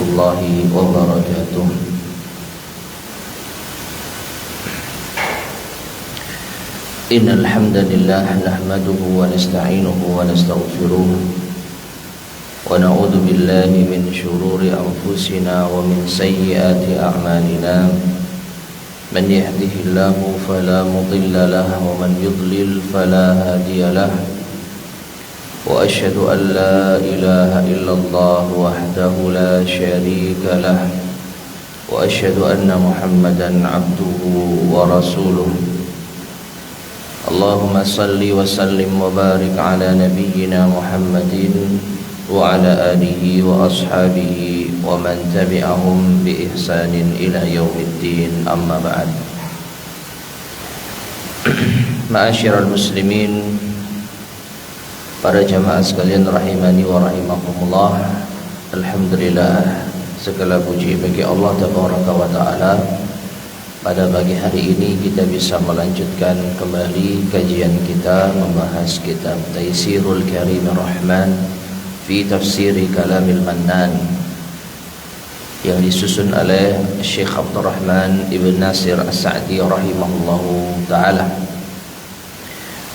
الله وبركاته. إن الحمد لله نحمده ونستعينه ونستغفره ونعوذ بالله من شرور أنفسنا ومن سيئات أعمالنا. من يهده الله فلا مضل له ومن يضلل فلا هادي له. وأشهد أن لا إله إلا الله وحده لا شريك له. وأشهد أن محمدا عبده ورسوله. اللهم صل وسلم وبارك على نبينا محمد وعلى آله وأصحابه ومن تبعهم بإحسان إلى يوم الدين. أما بعد. Ma'asyiral muslimin, para jamaah sekalian rahimani wa rahimakumullah. Alhamdulillah, segala puji bagi Allah Tabaraka wa Ta'ala. Pada pagi hari ini kita bisa melanjutkan kembali kajian kita membahas kitab Taysirul Karimir Rahman fi Tafsiri Kalamil Mannan yang disusun oleh Syekh Abdurrahman Ibn Nasir As-Sa'di rahimahullahu ta'ala.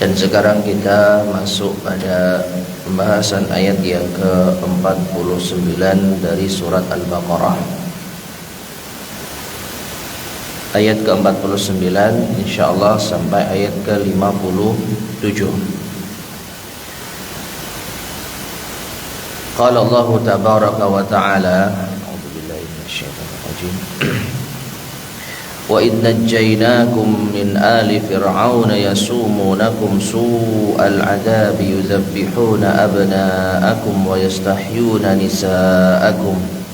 Dan sekarang kita masuk pada pembahasan ayat yang ke-49 dari surat Al-Baqarah. Ayat ke-49 insyaallah sampai ayat ke-57. Qala Allah tabaraka wa ta'ala, a'udzu billahi minasyaitonir rajim. Wa idh najjaynakum min ali fir'auna yasumunakum su'al 'adzabi yudhabbihuna abna'akum wa yastahyuna nisa'akum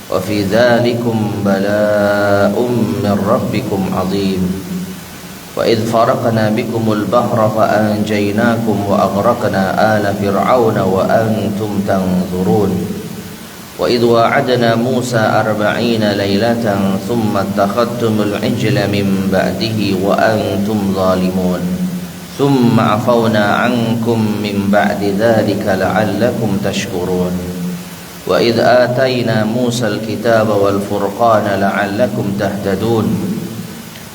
wa fi dhalikum bala'un min rabbikum 'azim. Wa idh faraqna bikumul bahra fa anjaynakum wa aghraqna ala fir'auna wa antum tanzurun. Wa idh wa'adna Musa 40 laylatan thumma attakhadtumul ijla min ba'dihi wa antum zalimun. Thumma 'afawna 'ankum min ba'di dhalika la'allakum tashkurun. Wa idh atayna Musa al-kitaba wal furqana la'allakum tahtadun.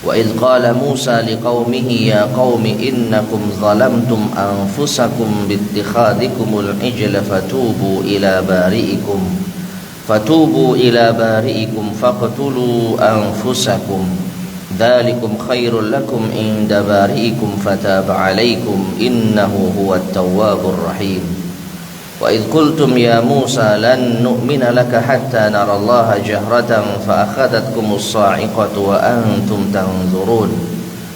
Wa idh qala Musa liqaumihi ya qaumi innakum zalamtum anfusakum biittikhadikumul ijla fatubu ila bari'ikum faqtulu anfusakum dzalikum khairul lakum inda bari'ikum fataba 'alaikum innahu huwat tawwabur rahim. Wa idh qultum ya Musa lan nu'mina laka hatta narallaha jahratan fa akhadhatkumus sa'iqatu wa antum tanzurun.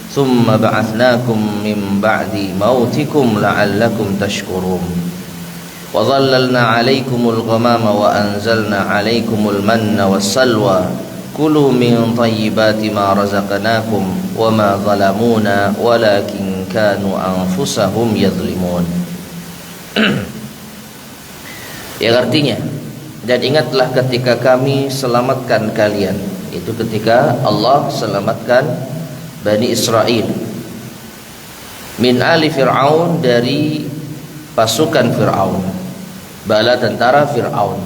Thumma ba'athnakum min ba'di mautikum la'allakum tashkurun. Wa dhallalna 'alaikumul ghamama wa anzalna 'alaikumul manna wassalwa kulu min thayyibati ma razaqnakum wa ma zalamuna walakin kanu anfusahum yadhlimun. Yang artinya, dan ingatlah ketika kami selamatkan kalian. Itu ketika Allah selamatkan Bani Israel min ali Fir'aun, dari pasukan Fir'aun, bala tentara Fir'aun.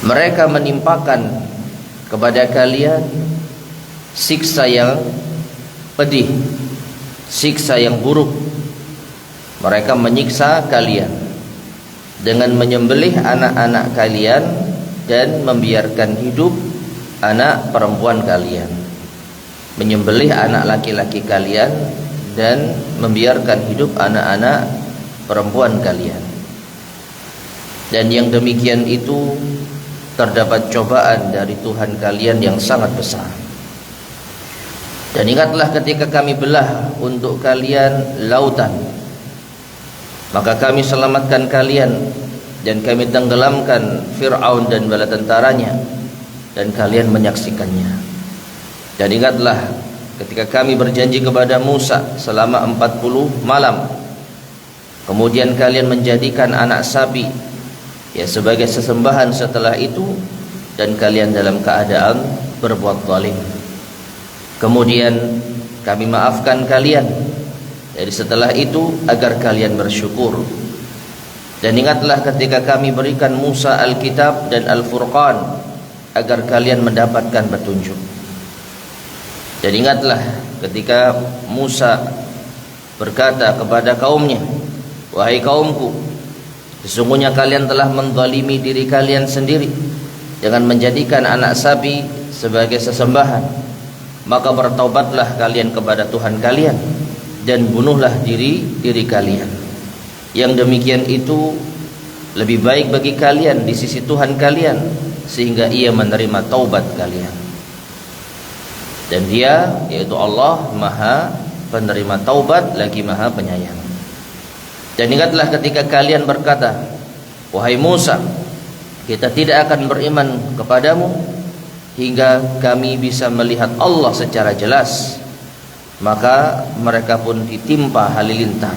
Mereka menimpakan kepada kalian siksa yang pedih, siksa yang buruk. Mereka menyiksa kalian dengan menyembelih anak-anak kalian dan membiarkan hidup anak perempuan kalian, menyembelih anak laki-laki kalian dan membiarkan hidup anak-anak perempuan kalian. Dan yang demikian itu terdapat cobaan dari Tuhan kalian yang sangat besar. Dan ingatlah ketika kami belah untuk kalian lautan, maka kami selamatkan kalian dan kami tenggelamkan Fir'aun dan bala tentaranya, dan kalian menyaksikannya. Dan ingatlah ketika kami berjanji kepada Musa selama 40 malam, kemudian kalian menjadikan anak sapi ya sebagai sesembahan setelah itu, dan kalian dalam keadaan berbuat zalim. Kemudian kami maafkan kalian dari setelah itu agar kalian bersyukur. Dan ingatlah ketika kami berikan Musa Alkitab dan Al-Furqan agar kalian mendapatkan petunjuk. Dan ingatlah ketika Musa berkata kepada kaumnya, wahai kaumku, sesungguhnya kalian telah menzalimi diri kalian sendiri dengan menjadikan anak sapi sebagai sesembahan. Maka bertaubatlah kalian kepada Tuhan kalian dan bunuhlah diri kalian. Yang demikian itu lebih baik bagi kalian di sisi Tuhan kalian, sehingga Ia menerima taubat kalian. Dan Dia, yaitu Allah, Maha penerima taubat lagi Maha penyayang. Dan ingatlah ketika kalian berkata, wahai Musa, kita tidak akan beriman kepadamu hingga kami bisa melihat Allah secara jelas. Maka mereka pun ditimpa halilintar,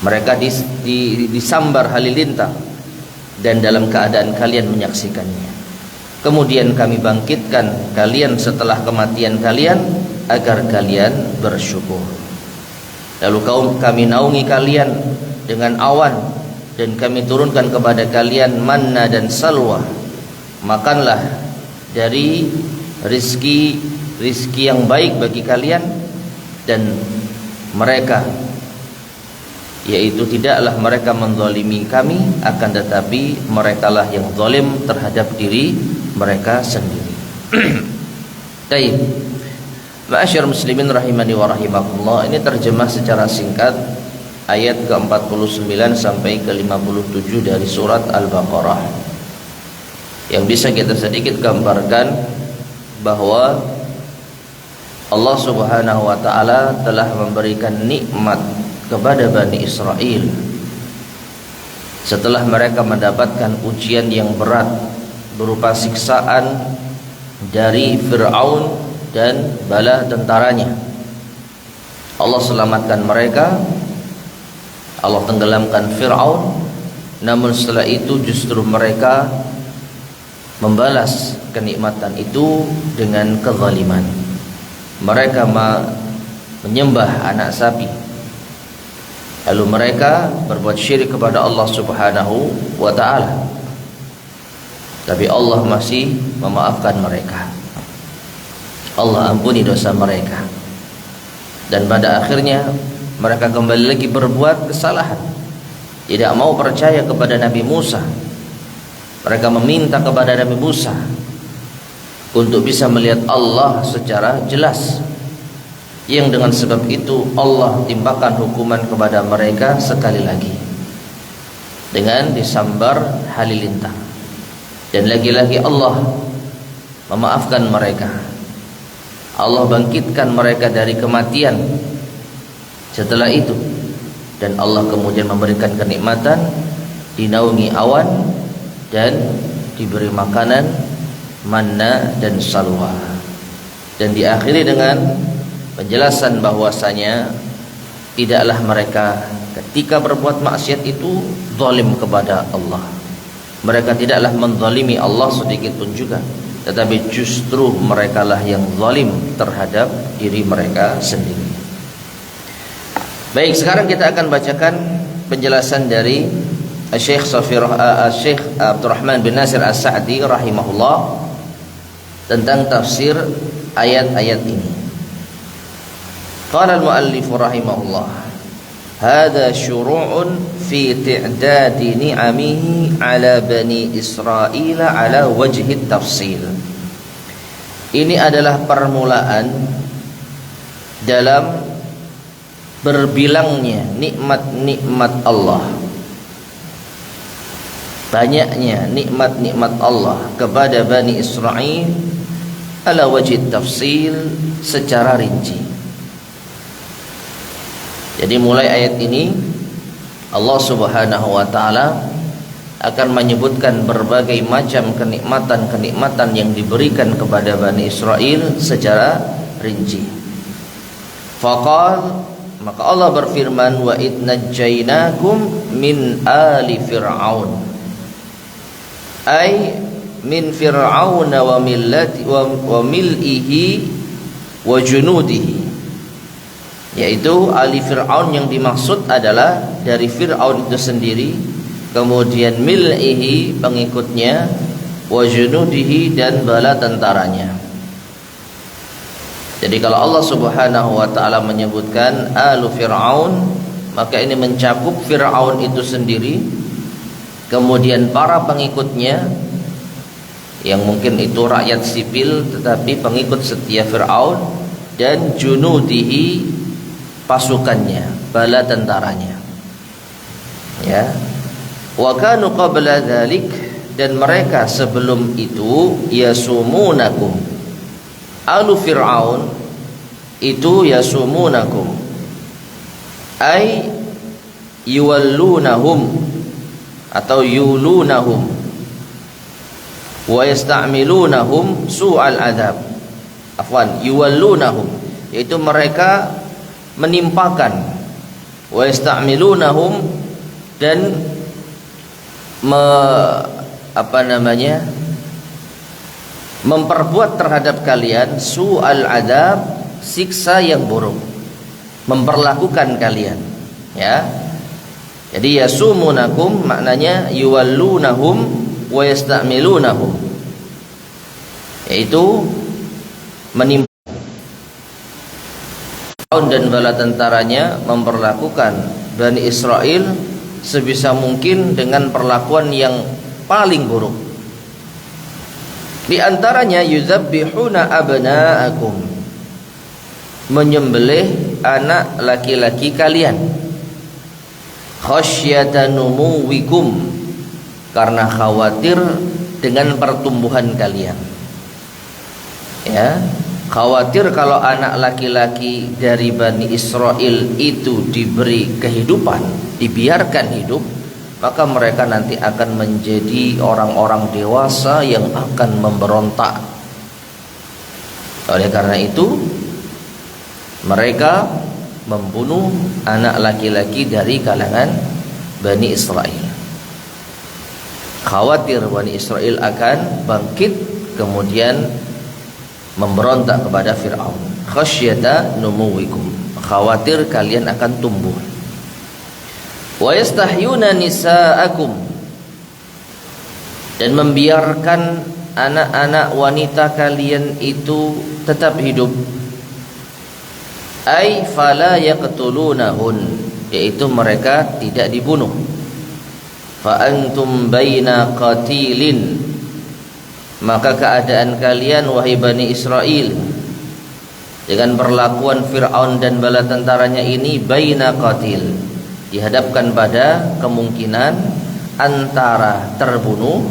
mereka disambar halilintar, dan dalam keadaan kalian menyaksikannya. Kemudian kami bangkitkan kalian setelah kematian kalian agar kalian bersyukur. Lalu kami naungi kalian dengan awan, dan kami turunkan kepada kalian manna dan salwa. Makanlah dari rizki yang baik bagi kalian. Dan mereka, yaitu tidaklah mereka menzalimi kami, akan tetapi merekalah yang zalim terhadap diri mereka sendiri. Baik, ma'asyar muslimin rahimani wa rahimakumullah, ini terjemah secara singkat ayat ke-49 sampai ke-57 dari surat Al-Baqarah. Yang bisa kita sedikit gambarkan bahwa Allah Subhanahu wa taala telah memberikan nikmat kepada Bani Israel setelah mereka mendapatkan ujian yang berat berupa siksaan dari Fir'aun dan bala tentaranya. Allah selamatkan mereka, Allah tenggelamkan Fir'aun. Namun setelah itu justru mereka membalas kenikmatan itu dengan kezaliman. Mereka menyembah anak sapi, lalu mereka berbuat syirik kepada Allah Subhanahu wa ta'ala. Tapi Allah masih memaafkan mereka. Allah ampuni dosa mereka. Dan pada akhirnya mereka kembali lagi berbuat kesalahan, tidak mau percaya kepada Nabi Musa. Mereka meminta kepada Nabi Musa untuk bisa melihat Allah secara jelas. Yang dengan sebab itu Allah timpakan hukuman kepada mereka sekali lagi dengan disambar halilintar. Dan lagi-lagi Allah memaafkan mereka. Allah bangkitkan mereka dari kematian setelah itu. Dan Allah kemudian memberikan kenikmatan, dinaungi awan, dan diberi makanan manna dan salwa. Dan diakhiri dengan penjelasan bahwasanya tidaklah mereka ketika berbuat maksiat itu zalim kepada Allah. Mereka tidaklah menzalimi Allah sedikit pun juga, tetapi justru merekalah yang zalim terhadap diri mereka sendiri. Baik, sekarang kita akan bacakan penjelasan dari Syekh Abdurrahman bin Nasir As-Sa'di rahimahullah tentang tafsir ayat-ayat ini. Qala al-muallif rahimahullah, hadza syuru'un fi ti'dadi ni'amihi 'ala bani Israil 'ala wajhi tafsil. Ini adalah permulaan dalam berbilangnya nikmat-nikmat Allah, banyaknya nikmat-nikmat Allah kepada Bani Israel ala wajhi tafsil, secara rinci. Jadi mulai ayat ini Allah Subhanahu wa ta'ala akan menyebutkan berbagai macam kenikmatan-kenikmatan yang diberikan kepada Bani Israel secara rinci. Faqal, maka Allah berfirman, wa idnajjainakum min ali fir'aun, ay min fir'auna wa millati wa mil'ihi wa junudihi. yaitu ali Fir'aun yang dimaksud adalah dari Fir'aun itu sendiri, kemudian mil'ihi pengikutnya, wa junudihi dan bala tentaranya. Jadi kalau Allah Subhanahu wa taala menyebutkan alu Fir'aun, maka ini mencakup Fir'aun itu sendiri, kemudian para pengikutnya yang mungkin itu rakyat sipil tetapi pengikut setia Fir'aun, dan junudihi pasukannya, bala tentaranya. Ya. Wa kanu qabla dzalik, dan mereka sebelum itu yasumunakum. Alu Fir'aun itu yasumunakum ay yuwallunahum atau yulunahum wa yasta'milunahum su'al adab. Afwan, yuwallunahum, yaitu mereka menimpakan, wa yasta'milunahum dan memperbuat terhadap kalian su'al adab, siksa yang buruk, memperlakukan kalian, ya. Jadi yasumunakum maknanya yuwallunahum wa yasta'milunahum, yaitu menimpa dan bala tentaranya memperlakukan Bani Israel sebisa mungkin dengan perlakuan yang paling buruk. Di antaranya yuzabbihuna abna'akum, menyembelih anak laki-laki kalian, khasyata numuwikum, karena khawatir dengan pertumbuhan kalian. Ya, khawatir kalau anak laki-laki dari Bani Israel itu diberi kehidupan, dibiarkan hidup, maka mereka nanti akan menjadi orang-orang dewasa yang akan memberontak. Oleh karena itu mereka membunuh anak laki-laki dari kalangan Bani Israel. Khawatir Bani Israel akan bangkit kemudian memberontak kepada Fir'aun. Khasyata numuwikum, khawatir kalian akan tumbuh. Wa yastahyuna nisaakum, dan membiarkan anak-anak wanita kalian itu tetap hidup. Ai fala yaqtulunahun, yaitu mereka tidak dibunuh. Fa antum baina qatilin, maka keadaan kalian wahai Bani Israel dengan perlakuan Fir'aun dan bala tentaranya ini baina qatil, dihadapkan pada kemungkinan antara terbunuh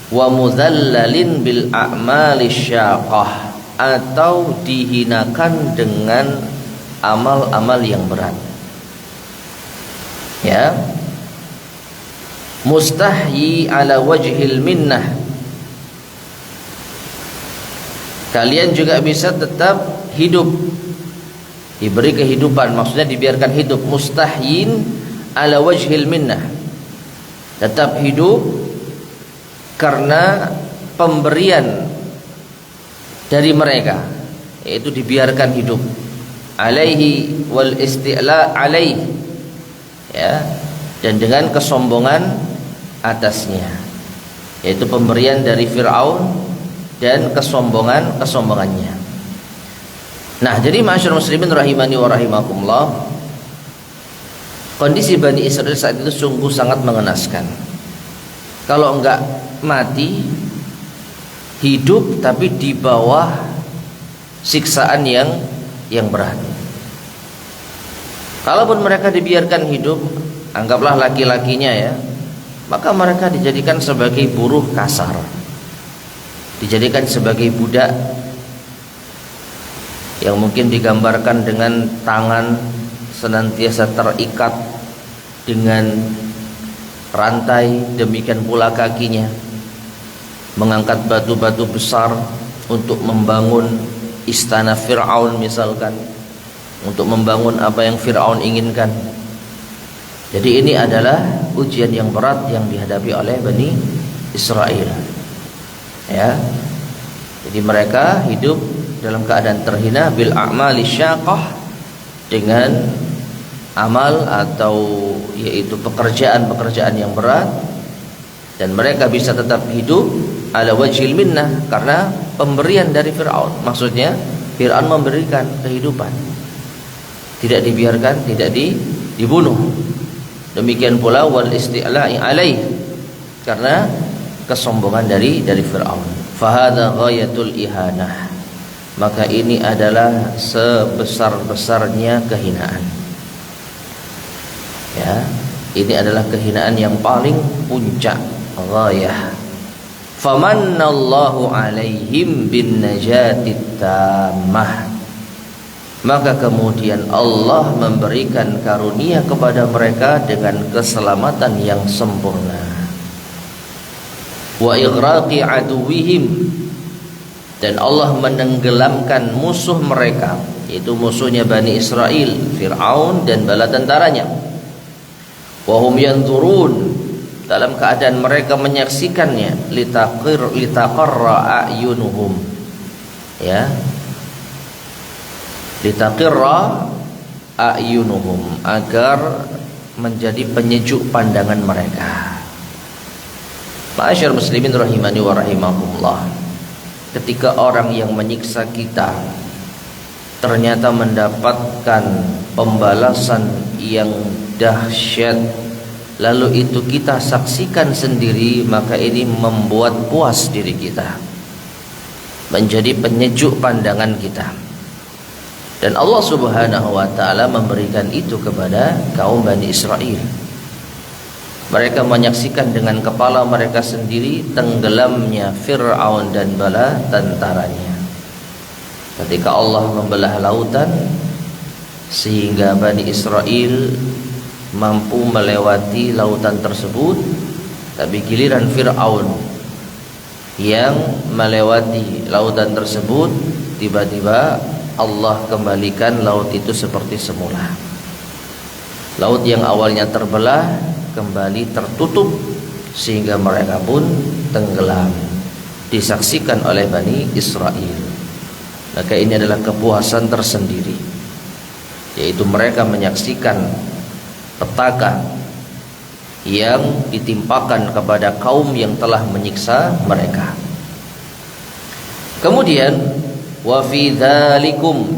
wa mudhallalin bil a'mali syaqah, atau dihinakan dengan amal-amal yang berat. Ya, mustahyi ala wajhil minnah, kalian juga bisa tetap hidup, diberi kehidupan, maksudnya dibiarkan hidup. Mustahyin ala wajhil minnah, tetap hidup karena pemberian dari mereka, yaitu dibiarkan hidup. Alaihi wal isti'la alaih, ya, dan dengan kesombongan atasnya, yaitu pemberian dari Fir'aun dan kesombongannya. Nah, jadi ma'asyiral muslimin rahimani wa rahimakumullah, kondisi Bani Israel saat itu sungguh sangat mengenaskan. Kalau enggak mati, hidup tapi di bawah siksaan yang berat. Kalaupun mereka dibiarkan hidup, anggaplah laki-lakinya ya, maka mereka dijadikan sebagai buruh kasar, dijadikan sebagai budak yang mungkin digambarkan dengan tangan senantiasa terikat dengan rantai, demikian pula kakinya mengangkat batu-batu besar untuk membangun istana Fir'aun misalkan, untuk membangun apa yang Fir'aun inginkan. Jadi ini adalah ujian yang berat yang dihadapi oleh Bani Israel, ya. Jadi mereka hidup dalam keadaan terhina bil a'mali syaqah, dengan amal atau yaitu pekerjaan-pekerjaan yang berat, dan mereka bisa tetap hidup ala wajhil minnah karena pemberian dari Fir'aun. Maksudnya Fir'aun memberikan kehidupan, tidak dibiarkan, tidak dibunuh. Demikian pula wal isti'la'i alaih, karena kesombongan dari Fir'aun. Fahadha ghayatul ihanah, maka ini adalah sebesar-besarnya kehinaan. Ya, ini adalah kehinaan yang paling puncak, ghayah. Famannallahu alaihim bin najatit tammah, maka kemudian Allah memberikan karunia kepada mereka dengan keselamatan yang sempurna. Wa ighraqi aduwihim, dan Allah menenggelamkan musuh mereka, yaitu musuhnya Bani Israel, Fir'aun dan bala tentaranya. Wa hum yanzurun, dalam keadaan mereka menyaksikannya, litaqarra a'yunuhum, ya, litaqirra a'yunuhum, agar menjadi penyejuk pandangan mereka. Ma'asyar muslimin rahimani wa rahimakumullah, ketika orang yang menyiksa kita ternyata mendapatkan pembalasan yang dahsyat, lalu itu kita saksikan sendiri, maka ini membuat puas diri kita, menjadi penyejuk pandangan kita. Dan Allah Subhanahu wa ta'ala memberikan itu kepada kaum Bani Israel. Mereka menyaksikan dengan kepala mereka sendiri tenggelamnya Fir'aun dan bala tentaranya. Ketika Allah membelah lautan sehingga Bani Israel mampu melewati lautan tersebut, tapi giliran Fir'aun yang melewati lautan tersebut, tiba-tiba Allah kembalikan laut itu seperti semula. Laut yang awalnya terbelah kembali tertutup sehingga mereka pun tenggelam, disaksikan oleh Bani Israel. Maka ini adalah kepuasan tersendiri, yaitu mereka menyaksikan petaka yang ditimpakan kepada kaum yang telah menyiksa mereka. Kemudian wa fi dzalikum,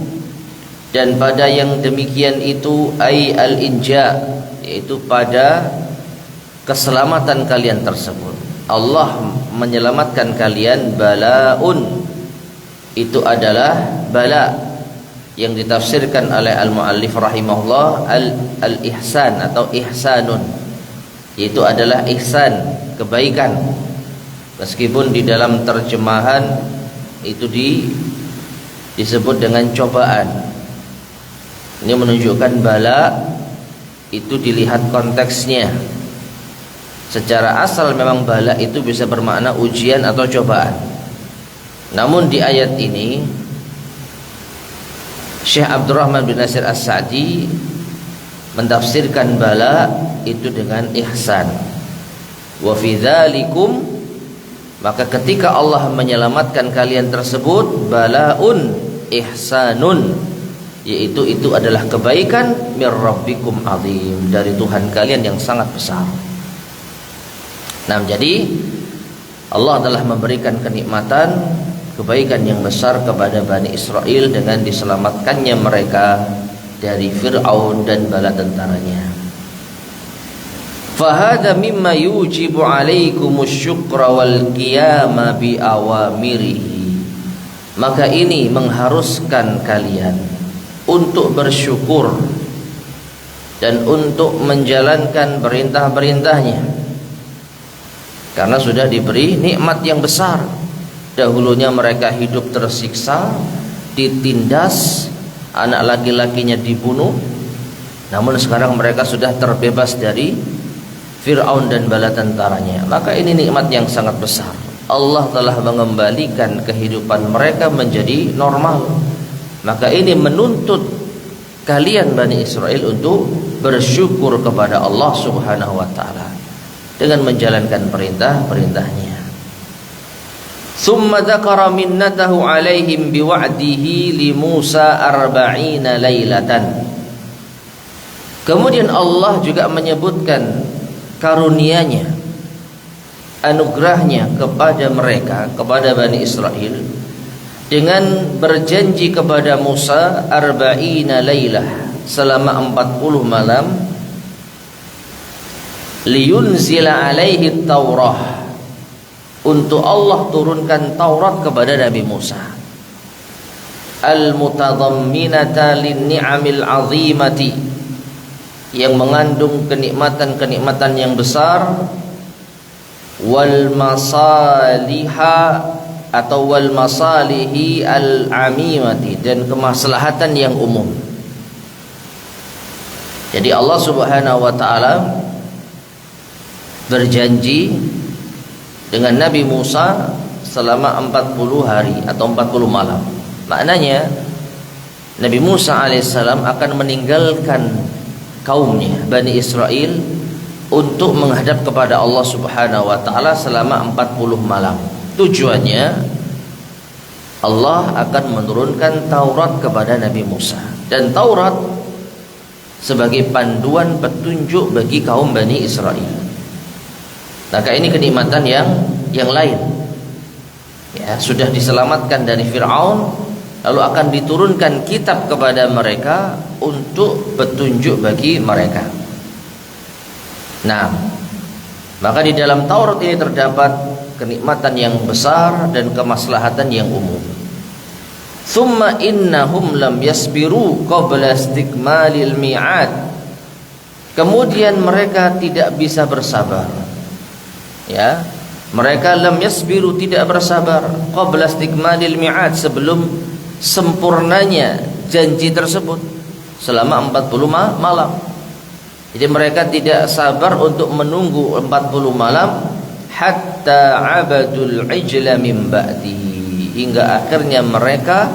dan pada yang demikian itu, ai al-inja, yaitu pada keselamatan kalian tersebut, Allah menyelamatkan kalian, balaun, itu adalah bala yang ditafsirkan oleh al-muallif rahimahullah al-ihsan atau ihsanun, yaitu adalah ihsan, kebaikan. Meskipun di dalam terjemahan itu disebut dengan cobaan. Ini menunjukkan bala itu dilihat konteksnya. Secara asal memang bala itu bisa bermakna ujian atau cobaan. Namun di ayat ini Syekh Abdurrahman bin Nasir As-Sa'di mentafsirkan bala itu dengan ihsan. Wa fi dzalikum, maka ketika Allah menyelamatkan kalian tersebut, balaun ihsanun, yaitu itu adalah kebaikan, mir rabbikum azim, dari Tuhan kalian yang sangat besar. Nah, jadi Allah telah memberikan kenikmatan, kebaikan yang besar kepada Bani Israel dengan diselamatkannya mereka dari Fir'aun dan bala tentaranya. Fahada mimma yujibu alaikumus syukra wal qiyama bi awamirihi, maka ini mengharuskan kalian untuk bersyukur dan untuk menjalankan perintah-perintahnya, karena sudah diberi nikmat yang besar. Dahulunya mereka hidup tersiksa, ditindas, anak laki-lakinya dibunuh. Namun sekarang mereka sudah terbebas dari Fir'aun dan bala tentaranya. Maka ini nikmat yang sangat besar. Allah telah mengembalikan kehidupan mereka menjadi normal. Maka ini menuntut kalian Bani Israel untuk bersyukur kepada Allah Subhanahu wa ta'ala dengan menjalankan perintah-perintahnya. Summa dzakara minnatahu alaihim biwa'dihi li Musa 40 lailatan. Kemudian Allah juga menyebutkan karunia-Nya, anugerahnya kepada mereka, kepada Bani Israel, dengan berjanji kepada Musa arba'ina lailah, selama 40 malam, liyunzila alaihi Taurah, untuk Allah turunkan Taurat kepada Nabi Musa, al-mutadamminata lin-ni'amil 'azimati, yang mengandung kenikmatan-kenikmatan yang besar, wal masaliha atau wal masalihi al-amimati, dan kemaslahatan yang umum. Jadi Allah Subhanahu wa taala berjanji dengan Nabi Musa selama 40 hari atau 40 malam. Maknanya Nabi Musa alaihissalam akan meninggalkan kaumnya Bani Israel untuk menghadap kepada Allah Subhanahu wa taala selama 40 malam. Tujuannya Allah akan menurunkan Taurat kepada Nabi Musa, dan Taurat sebagai panduan petunjuk bagi kaum Bani Israel. Maka ini kenikmatan yang lain. Ya, sudah diselamatkan dari Fir'aun, lalu akan diturunkan kitab kepada mereka untuk petunjuk bagi mereka. Nah, maka di dalam Taurat ini terdapat kenikmatan yang besar dan kemaslahatan yang umum. Tsumma innahum lam yasbiru qabla istikmalil mi'ad. Kemudian mereka tidak bisa bersabar. Ya, mereka lam yasbiru, tidak bersabar, qabla istikmalil mi'ad, sebelum sempurnanya janji tersebut selama 40 malam. Jadi mereka tidak sabar untuk menunggu 40 malam, hatta abadul ijla min ba'dihi, hingga akhirnya mereka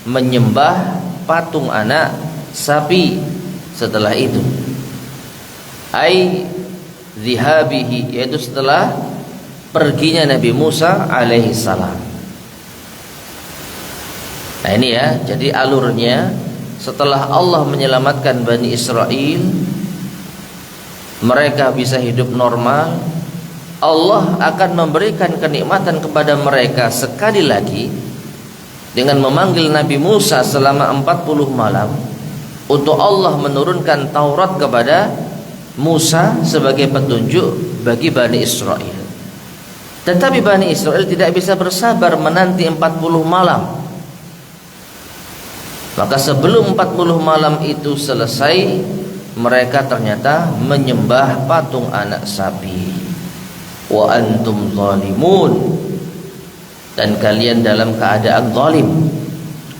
menyembah patung anak sapi setelah itu. Ai zihabihi, yaitu setelah perginya Nabi Musa alaihi salam. Nah ini ya, jadi alurnya setelah Allah menyelamatkan Bani Israel, mereka bisa hidup normal, Allah akan memberikan kenikmatan kepada mereka sekali lagi dengan memanggil Nabi Musa selama 40 malam untuk Allah menurunkan Taurat kepada Musa sebagai petunjuk bagi Bani Israel. Tetapi Bani Israel tidak bisa bersabar menanti 40 malam. Maka sebelum 40 malam itu selesai, mereka ternyata menyembah patung anak sapi. Wa antum zalimun, dan kalian dalam keadaan zalim.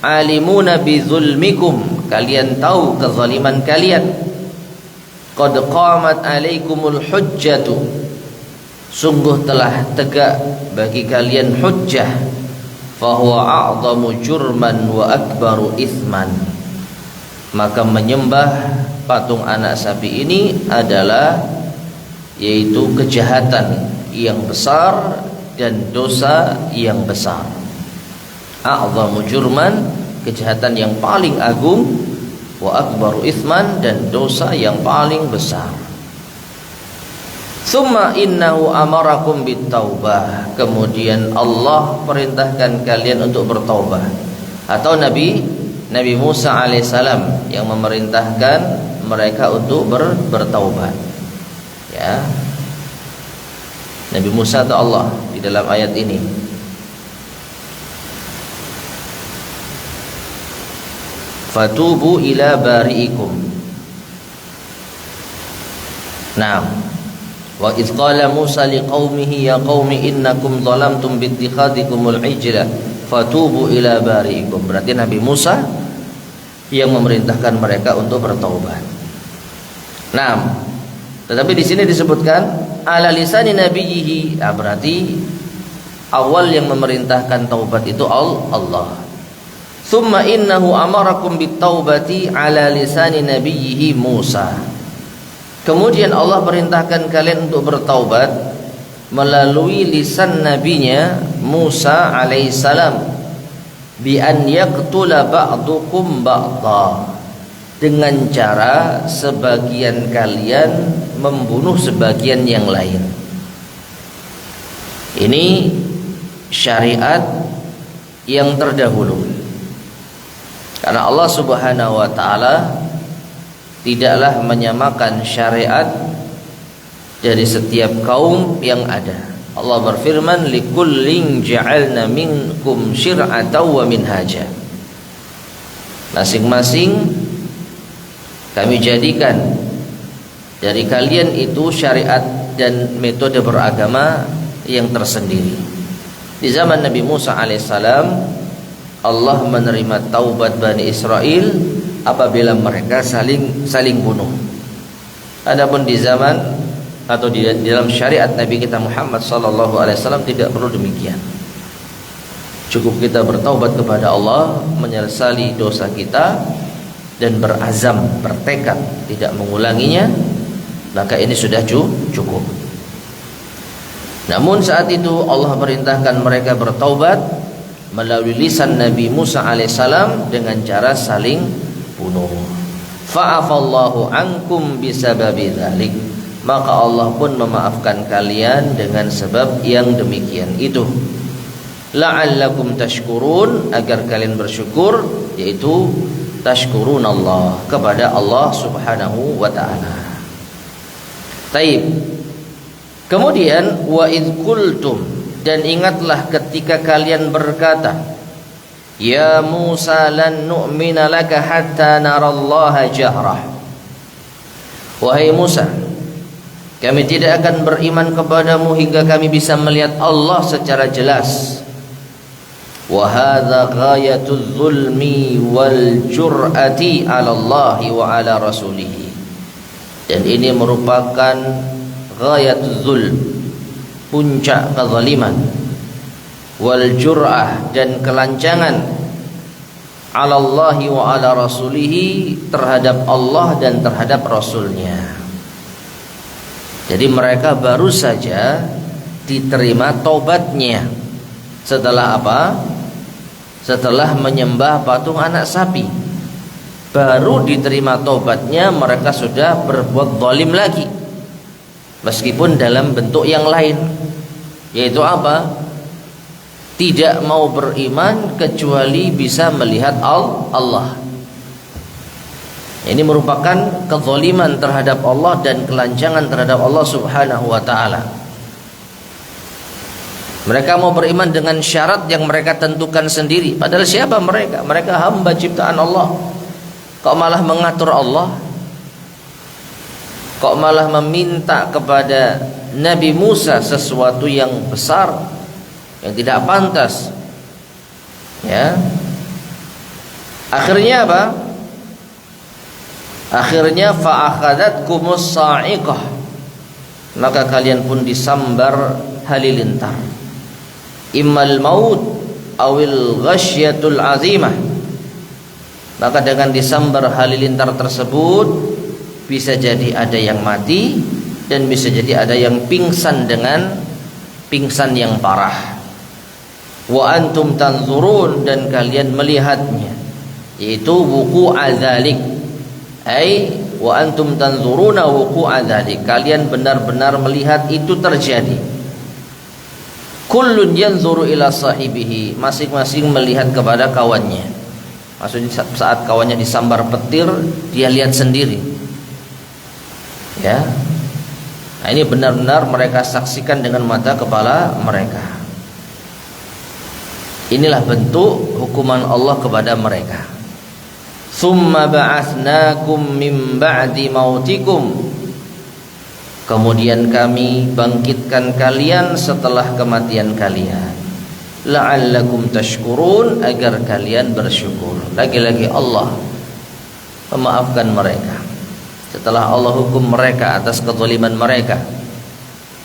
Alimuna bi zulmikum, kalian tahu kezaliman kalian. Qad qamat alaikumul hujjatu, sungguh telah tegak bagi kalian hujjah. Fahuwa a'zamu jurman wa akbaru ithman, maka menyembah patung anak sapi ini adalah yaitu kejahatan yang besar dan dosa yang besar. A'zamu jurman, kejahatan yang paling agung, wa akbaru ithman, dan dosa yang paling besar. Tsumma innahu amarakum bittaubah, kemudian Allah perintahkan kalian untuk bertaubat, atau Nabi Musa alaihissalam yang memerintahkan mereka untuk bertaubat. Ya, Nabi Musa atau Allah di dalam ayat ini. Fatubu ila bari'ikum. Nah, wa idz qala Musa liqaumihi ya qaumi innakum zalamtum biittikhadikumul ijla fatubu ila bari'ikum. Berarti Nabi Musa yang memerintahkan mereka untuk bertaubat. Nah, tetapi di sini disebutkan ala lisani nabiyhi, berarti awal yang memerintahkan taubat itu Allah. Tsumma innahu amarakum bittaubati ala lisani nabiyhi Musa. Kemudian Allah perintahkan kalian untuk bertaubat melalui lisan nabinya Musa alaihissalam, bi an yaqtula ba'dukum ba'dha, dengan cara sebagian kalian membunuh sebagian yang lain. Ini syariat yang terdahulu. Karena Allah Subhanahu wa taala tidaklah menyamakan syariat dari setiap kaum yang ada. Allah berfirman, likullin ja'alna minkum syir'atan wa minhaja. Masing-masing kami jadikan dari kalian itu syariat dan metode beragama yang tersendiri. Di zaman Nabi Musa alaihissalam, Allah menerima taubat Bani Israel apabila mereka saling bunuh. Adapun di zaman atau di dalam syariat Nabi kita Muhammad SAW tidak perlu demikian. Cukup kita bertaubat kepada Allah, menyesali dosa kita dan berazam, bertekad tidak mengulanginya, maka ini sudah cukup. Namun saat itu Allah perintahkan mereka bertaubat melalui lisan Nabi Musa alaihissalam dengan cara saling bunuh. Fa'afallahu ankum bisababi dzalik. Maka Allah pun memaafkan kalian dengan sebab yang demikian itu. La'allakum tashkurun, agar kalian bersyukur, yaitu tashkurun Allah, kepada Allah Subhanahu wa taala. Taib. Kemudian wa idz qultum, dan ingatlah ketika kalian berkata, ya Musa lan nu'mina laka hatta narallaha jahrah. Wahai Musa, kami tidak akan beriman kepadamu hingga kami bisa melihat Allah secara jelas. Wa hadza ghayatul zulmi wal jur'ati 'ala Allah wa 'ala rasulih. Dan ini merupakan ghayatul zulm, puncak kezaliman, wal jur'ah, dan kelancangan, 'ala Allah wa 'ala rasulih, terhadap Allah dan terhadap Rasulnya. Jadi mereka baru saja diterima taubatnya. Setelah apa? Setelah menyembah patung anak sapi, baru diterima taubatnya, mereka sudah berbuat zalim lagi, meskipun dalam bentuk yang lain. Yaitu apa? Tidak mau beriman kecuali bisa melihat Allah. Ini merupakan kezaliman terhadap Allah dan kelancangan terhadap Allah Subhanahu wa taala. Mereka mau beriman dengan syarat yang mereka tentukan sendiri. Padahal siapa mereka? Mereka hamba ciptaan Allah. Kok malah mengatur Allah? Kok malah meminta kepada Nabi Musa sesuatu yang besar, yang tidak pantas? Ya. Akhirnya apa? Akhirnya fa'akhadatkumus sa'iqah, maka kalian pun disambar halilintar, immal maut awil ghasyatul azimah. Maka dengan disambar halilintar tersebut, bisa jadi ada yang mati dan bisa jadi ada yang pingsan dengan pingsan yang parah. Wa antum tanzurun, dan kalian melihatnya, yaitu wuqu''a dzalik. Ai wa antum tanzuruna wuqu''a dzalik, kalian benar-benar melihat itu terjadi. Kullun yanzuru ila sahibihi, masing-masing melihat kepada kawannya. Maksudnya saat kawannya disambar petir, dia lihat sendiri. Ya. Nah, ini benar-benar mereka saksikan dengan mata kepala mereka. Inilah bentuk hukuman Allah kepada mereka. Tsumma ba'atsnakum min ba'di mautikum, kemudian kami bangkitkan kalian setelah kematian kalian. La'allakum tashkurun, agar kalian bersyukur. Lagi-lagi Allah memaafkan mereka setelah Allah hukum mereka atas kezaliman mereka,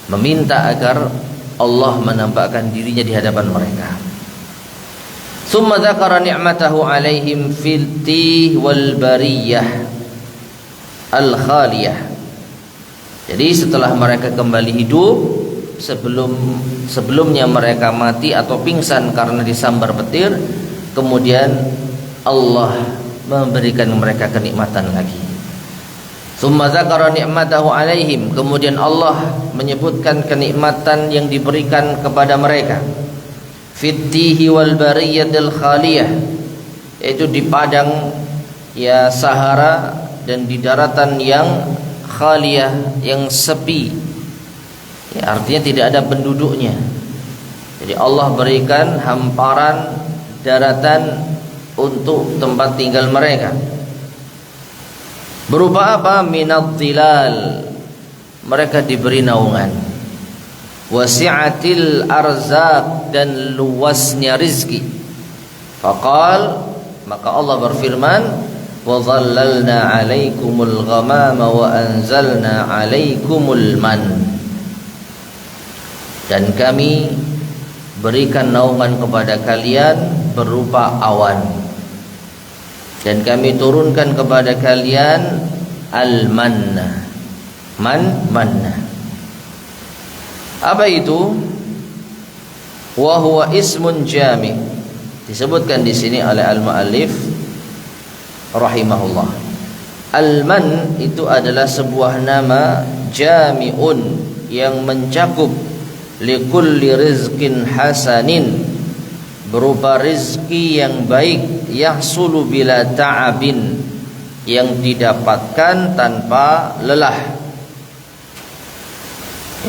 meminta agar Allah menampakkan dirinya di hadapan mereka. Tsumma dzakara ni'matahu 'alaihim fil tih wal bariyah al khaliyah. Jadi setelah mereka kembali hidup, sebelumnya mereka mati atau pingsan karena disambar petir, kemudian Allah memberikan mereka kenikmatan lagi. Tsumma dzakara ni'matahu alaihim, kemudian Allah menyebutkan kenikmatan yang diberikan kepada mereka. Fittihi wal bariyatil khaliyah, yaitu di padang ya Sahara dan di daratan yang khaliyah, yang sepi. Ya, artinya tidak ada penduduknya. Jadi Allah berikan hamparan daratan untuk tempat tinggal mereka. Berupa apa? Minat tilal, mereka diberi naungan. Wasi'atil arzaq, dan luasnya rizki. Faqal, maka Allah berfirman, wa dhallalna 'alaikumul ghamama wa anzalna 'alaikumul man. Dan kami berikan naungan kepada kalian berupa awan, dan kami turunkan kepada kalian al-manna. Manna. Apa itu? Wa huwa ismun jami'. Disebutkan di sini oleh al-muallif rahimahullah. Al-man itu adalah sebuah nama jami'un yang mencakup likulli rizqin hasanin, berupa rizki yang baik, yahsulu bila ta'abin, yang didapatkan tanpa lelah,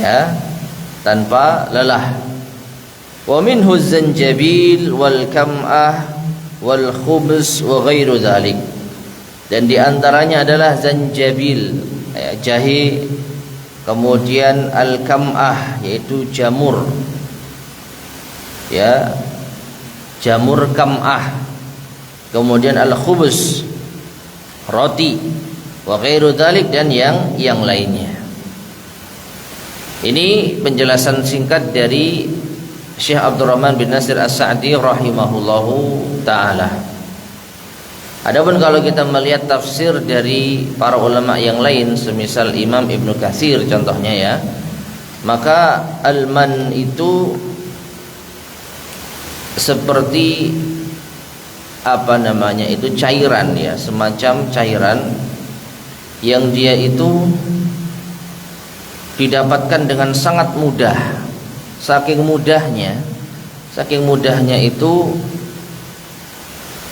ya, tanpa lelah. Wa minhu zanjabil wal kam'ah wal khubz wa ghairu dzalik, dan diantaranya adalah zanjabil, ya, jahe, kemudian al-kam'ah yaitu jamur, ya, jamur kam'ah, kemudian al-khubz roti, wa ghairu dzalik, dan yang lainnya. Ini penjelasan singkat dari Syekh Abdurrahman bin Nasir As-Sa'di rahimahullahu taala. Adapun kalau kita melihat tafsir dari para ulama yang lain, semisal Imam Ibnu Katsir contohnya, ya, maka al-man itu seperti apa namanya, itu cairan, ya, semacam cairan yang dia itu didapatkan dengan sangat mudah. Saking mudahnya itu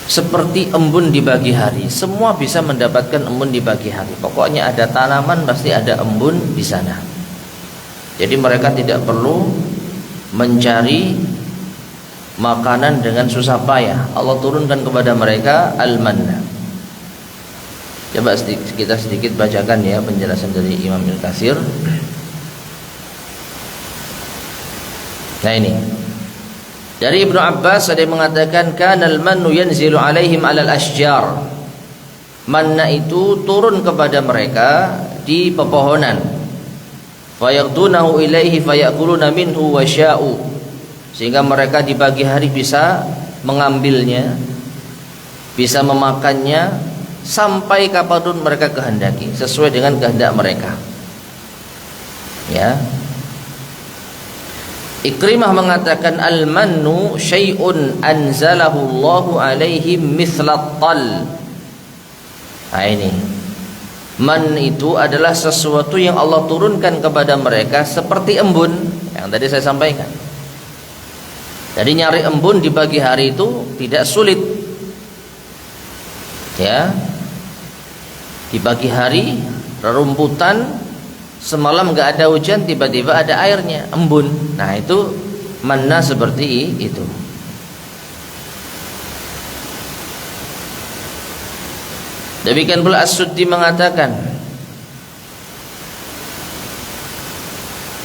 seperti embun di pagi hari. Semua bisa mendapatkan embun di pagi hari. Pokoknya ada tanaman pasti ada embun di sana. Jadi mereka tidak perlu mencari makanan dengan susah payah. Allah turunkan kepada mereka al-manna. Coba kita sedikit bacakan, ya, penjelasan dari Imam Ibnu Katsir. Nah, ini dari Ibnu Abbas ada yang mengatakan kanal mannu yanzilu alaihim alal asjar. Manna itu turun kepada mereka di pepohonan. Fayaqdunahu ilaihi fayakuluna minhu wasya'u, sehingga mereka di pagi hari bisa mengambilnya, bisa memakannya sampai kapanpun mereka kehendaki, sesuai dengan kehendak mereka, ya. Ikrimah mengatakan al-mannu syai'un anzalahu Allahu alaihim mithlat tal. Nah, ini man itu adalah sesuatu yang Allah turunkan kepada mereka seperti embun, yang tadi saya sampaikan. Jadi nyari embun di pagi hari itu tidak sulit, ya. Di pagi hari rerumputan, semalam nggak ada hujan, tiba-tiba ada airnya, embun. Nah, itu manna seperti itu. Demikian pula As-Suddi mengatakan,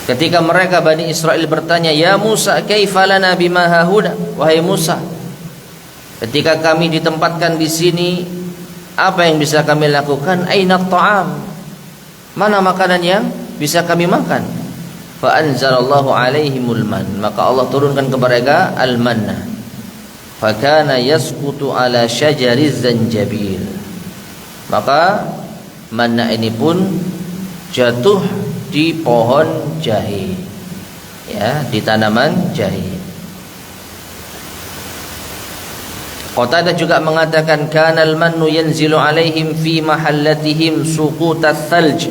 ketika mereka Bani Israel bertanya, ya Musa, kaifa lana bima hahuna, wahai Musa, ketika kami ditempatkan di sini, apa yang bisa kami lakukan? Aina ta'am, mana makanan yang bisa kami makan? Fa anzalallahu alaihimul man, maka Allah turunkan kepada mereka al-manna. Fa kana yasqutu ala syajariz zanjabil, maka manna ini pun jatuh di pohon jahe, ya, di tanaman jahe. Qatadah juga mengatakan kanal mannu yanzilu alaihim fi mahallatihim suqutat thalj.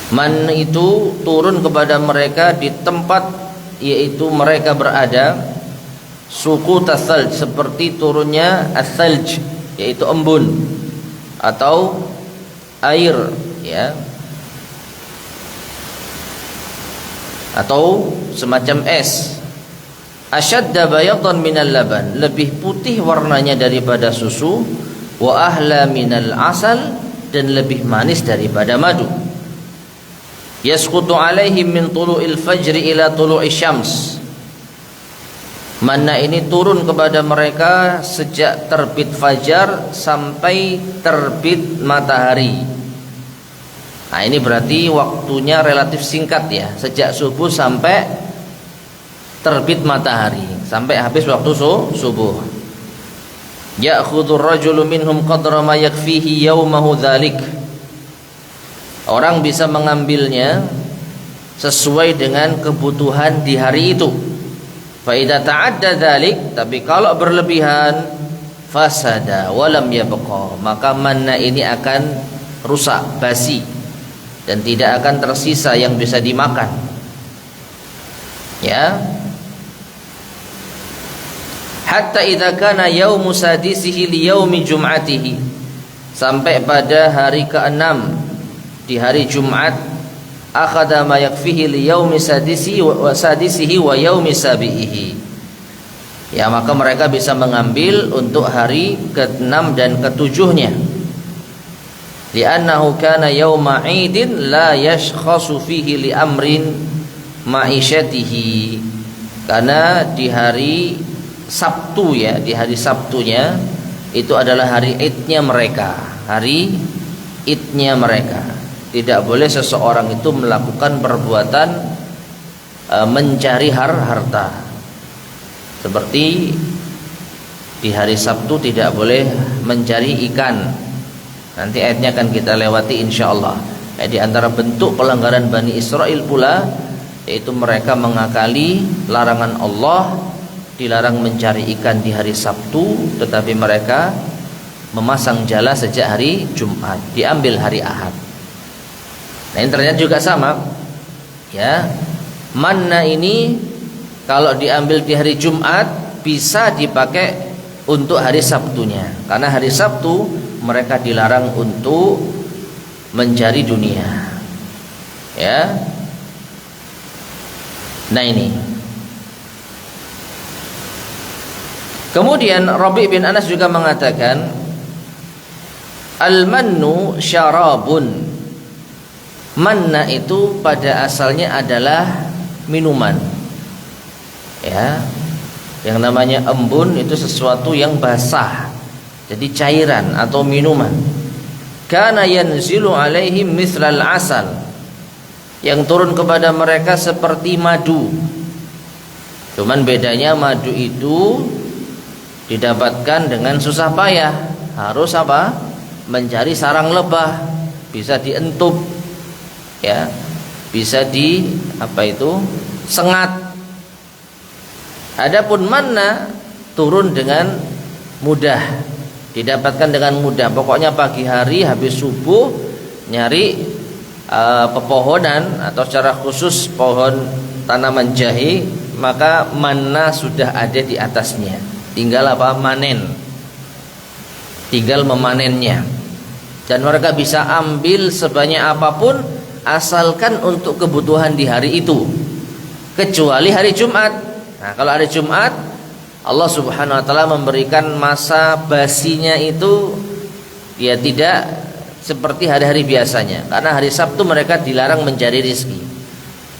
Man itu turun kepada mereka di tempat yaitu mereka berada, suqutat thalj, seperti turunnya as-thalj, yaitu embun atau air, ya, atau semacam es. Ashadda bayadan minal laban, lebih putih warnanya daripada susu, wa ahla minal asal, dan lebih manis daripada madu. Yasqutu alaihim min tulu'il fajri ila tulu'i syams. Manna ini turun kepada mereka sejak terbit fajar sampai terbit matahari. Nah, ini berarti waktunya relatif singkat ya, sejak subuh sampai terbit matahari, sampai habis waktu subuh. Ya'khudhu ar-rajulu minhum qadra ma yakfihi yawmahu dzalik. Orang bisa mengambilnya sesuai dengan kebutuhan di hari itu. Fa idza ta'adda dzalik, tapi kalau berlebihan, fasada wa lam yabqa, maka manna ini akan rusak, basi, dan tidak akan tersisa yang bisa dimakan. Ya. Hatta idza kana yaumu sadisihi li yaumi jum'atihi, sampai pada hari ke-6 di hari Jumat, akhadha ma yakfihi li yaumi sadisihi wa yaumi sabihi. Ya, maka mereka bisa mengambil untuk hari ke-6 dan ke-7-nya. Li'annahu kana yauma 'idin la yashkhasu fihi li amrin ma'isyatihi. Karena di hari Sabtu, ya, di hari Sabtunya itu adalah hari idnya mereka, hari idnya mereka. Tidak boleh seseorang itu melakukan perbuatan mencari harta. Seperti di hari Sabtu tidak boleh mencari ikan. Nanti ayatnya akan kita lewati insyaallah. Di antara bentuk pelanggaran Bani Israel pula, yaitu mereka mengakali larangan Allah, dilarang mencari ikan di hari Sabtu, tetapi mereka memasang jala sejak hari Jumat, diambil hari Ahad. Nah, ini ternyata juga sama, ya. Manna ini kalau diambil di hari Jumat bisa dipakai untuk hari Sabtunya, karena hari Sabtu mereka dilarang untuk mencari dunia, ya. Nah, ini. Kemudian Rabi' bin Anas juga mengatakan, al-mannu syarabun. Manna itu pada asalnya adalah minuman. Ya. Yang namanya embun itu sesuatu yang basah, jadi cairan atau minuman. Kana yanzilu alaihim mithlal asal, yang turun kepada mereka seperti madu. Cuman bedanya madu itu didapatkan dengan susah payah, harus apa? Mencari sarang lebah, bisa dientup, ya, bisa sengat. Adapun manna turun dengan mudah, didapatkan dengan mudah. Pokoknya pagi hari habis subuh nyari pepohonan atau secara khusus pohon tanaman jahe, maka manna sudah ada di atasnya. Tinggal manen, tinggal memanennya. Dan mereka bisa ambil sebanyak apapun asalkan untuk kebutuhan di hari itu, kecuali hari Jumat. Nah, kalau hari Jumat Allah Subhanahu wa taala memberikan masa basinya itu ya tidak seperti hari-hari biasanya, karena hari Sabtu mereka dilarang mencari rezeki.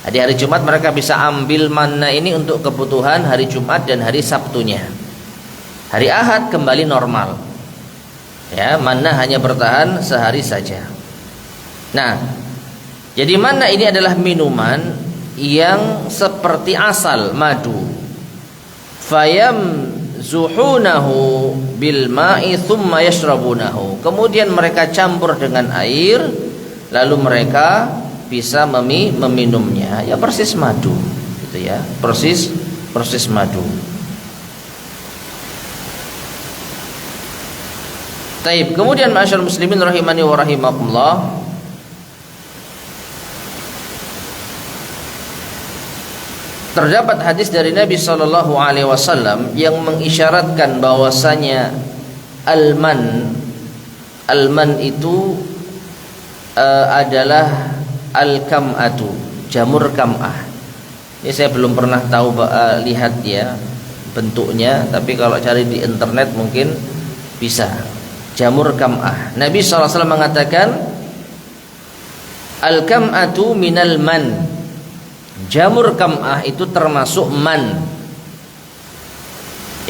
Di hari Jumat mereka bisa ambil manna ini untuk kebutuhan hari Jumat dan hari Sabtunya. Hari Ahad kembali normal. Ya, manna hanya bertahan sehari saja. Nah, jadi manna ini adalah minuman yang seperti asal madu. Fayam zuhunahu bil ma'i thumma yashrabunahu. Kemudian mereka campur dengan air, lalu mereka bisa meminumnya. Ya persis madu, gitu ya. Persis madu. Taib. Kemudian ma'asyar muslimin rahimani wa rahimakumullah, terdapat hadis dari Nabi sallallahu alaihi wasallam yang mengisyaratkan bahwasanya alman itu adalah al-kam'atu, jamur kam'ah. Ini saya belum pernah tahu lihat ya bentuknya, tapi kalau cari di internet mungkin bisa. Jamur kam'ah. Nabi SAW mengatakan al-kam'atu minal man. Jamur kam'ah itu termasuk man.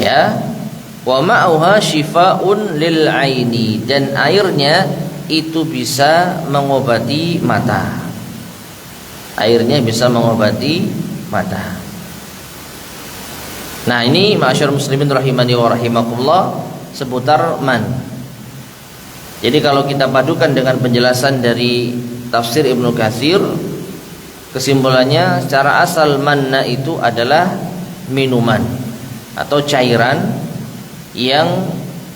Ya. Wa ma'uha shifaa'un lil aini, dan airnya itu bisa mengobati mata. Airnya bisa mengobati mata. Nah, ini ma'asyar muslimin rahimani wa rahimakumullah seputar man. Jadi kalau kita padukan dengan penjelasan dari tafsir Ibnu Katsir, kesimpulannya secara asal manna itu adalah minuman atau cairan yang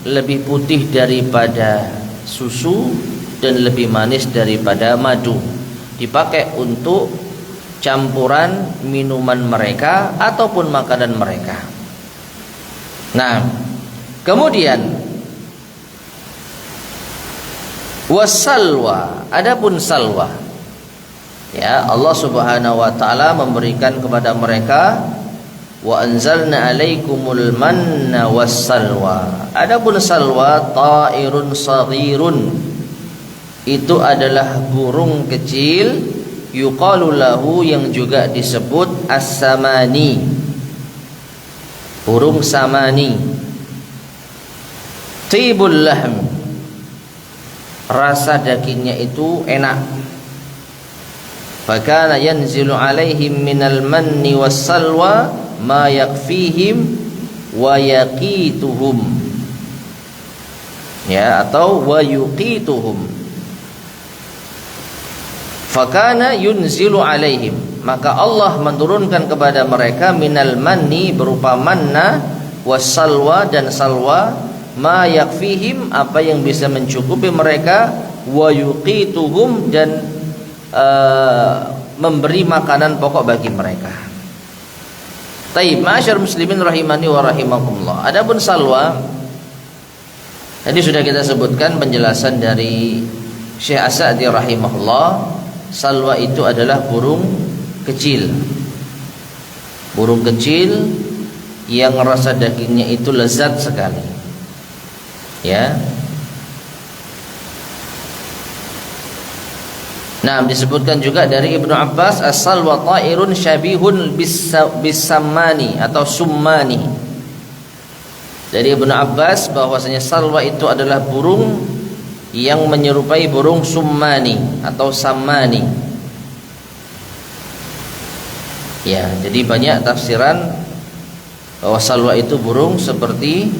lebih putih daripada susu dan lebih manis daripada madu, dipakai untuk campuran minuman mereka ataupun makanan mereka. Nah, kemudian wasalwa, adapun salwa, ya, Allah Subhanahu wa taala memberikan kepada mereka wa anzalna alaikumul manna wassalwa. Adapun salwa ta'irun saghirun, itu adalah burung kecil, yuqalu lahu, yang juga disebut as-samani, burung samani. Tibul lahm, rasa dagingnya itu enak. Fakana yanzilu alaihim minal manni wassalwa ma yakfihim wa yaqituhum, ya, atau wa yuqituhum. Fakana yunzilu alaihim, maka Allah menurunkan kepada mereka minal manni, berupa manna, wassalwa, dan salwa, ma yakfihim, apa yang bisa mencukupi mereka, wa yuqituhum, dan memberi makanan pokok bagi mereka. Taib, ma'asyar muslimin rahimani wa rahimakumullah. Adapun salwa, tadi sudah kita sebutkan penjelasan dari Syekh As-Sa'di rahimahullah. Salwa itu adalah burung kecil, burung kecil yang rasa dagingnya itu lezat sekali, ya. Nah, disebutkan juga dari Ibnu Abbas, as-salwa ta'irun syabihun bis-sammani atau summani. Dari Ibnu Abbas bahwasanya salwa itu adalah burung yang menyerupai burung summani atau sammani. Ya, jadi banyak tafsiran bahwa salwa itu burung seperti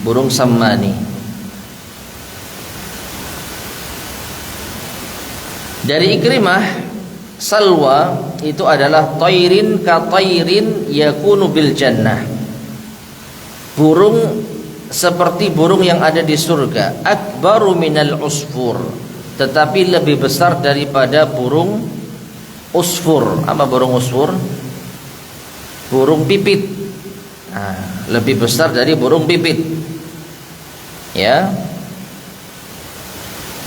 burung sammani. Dari Ikrimah, salwa itu adalah tairin ka tairin yakunu bil jannah, burung seperti burung yang ada di surga, akbaru minal usfur, tetapi lebih besar daripada burung usfur. Apa burung usfur? Burung pipit. Nah, lebih besar dari burung pipit, ya.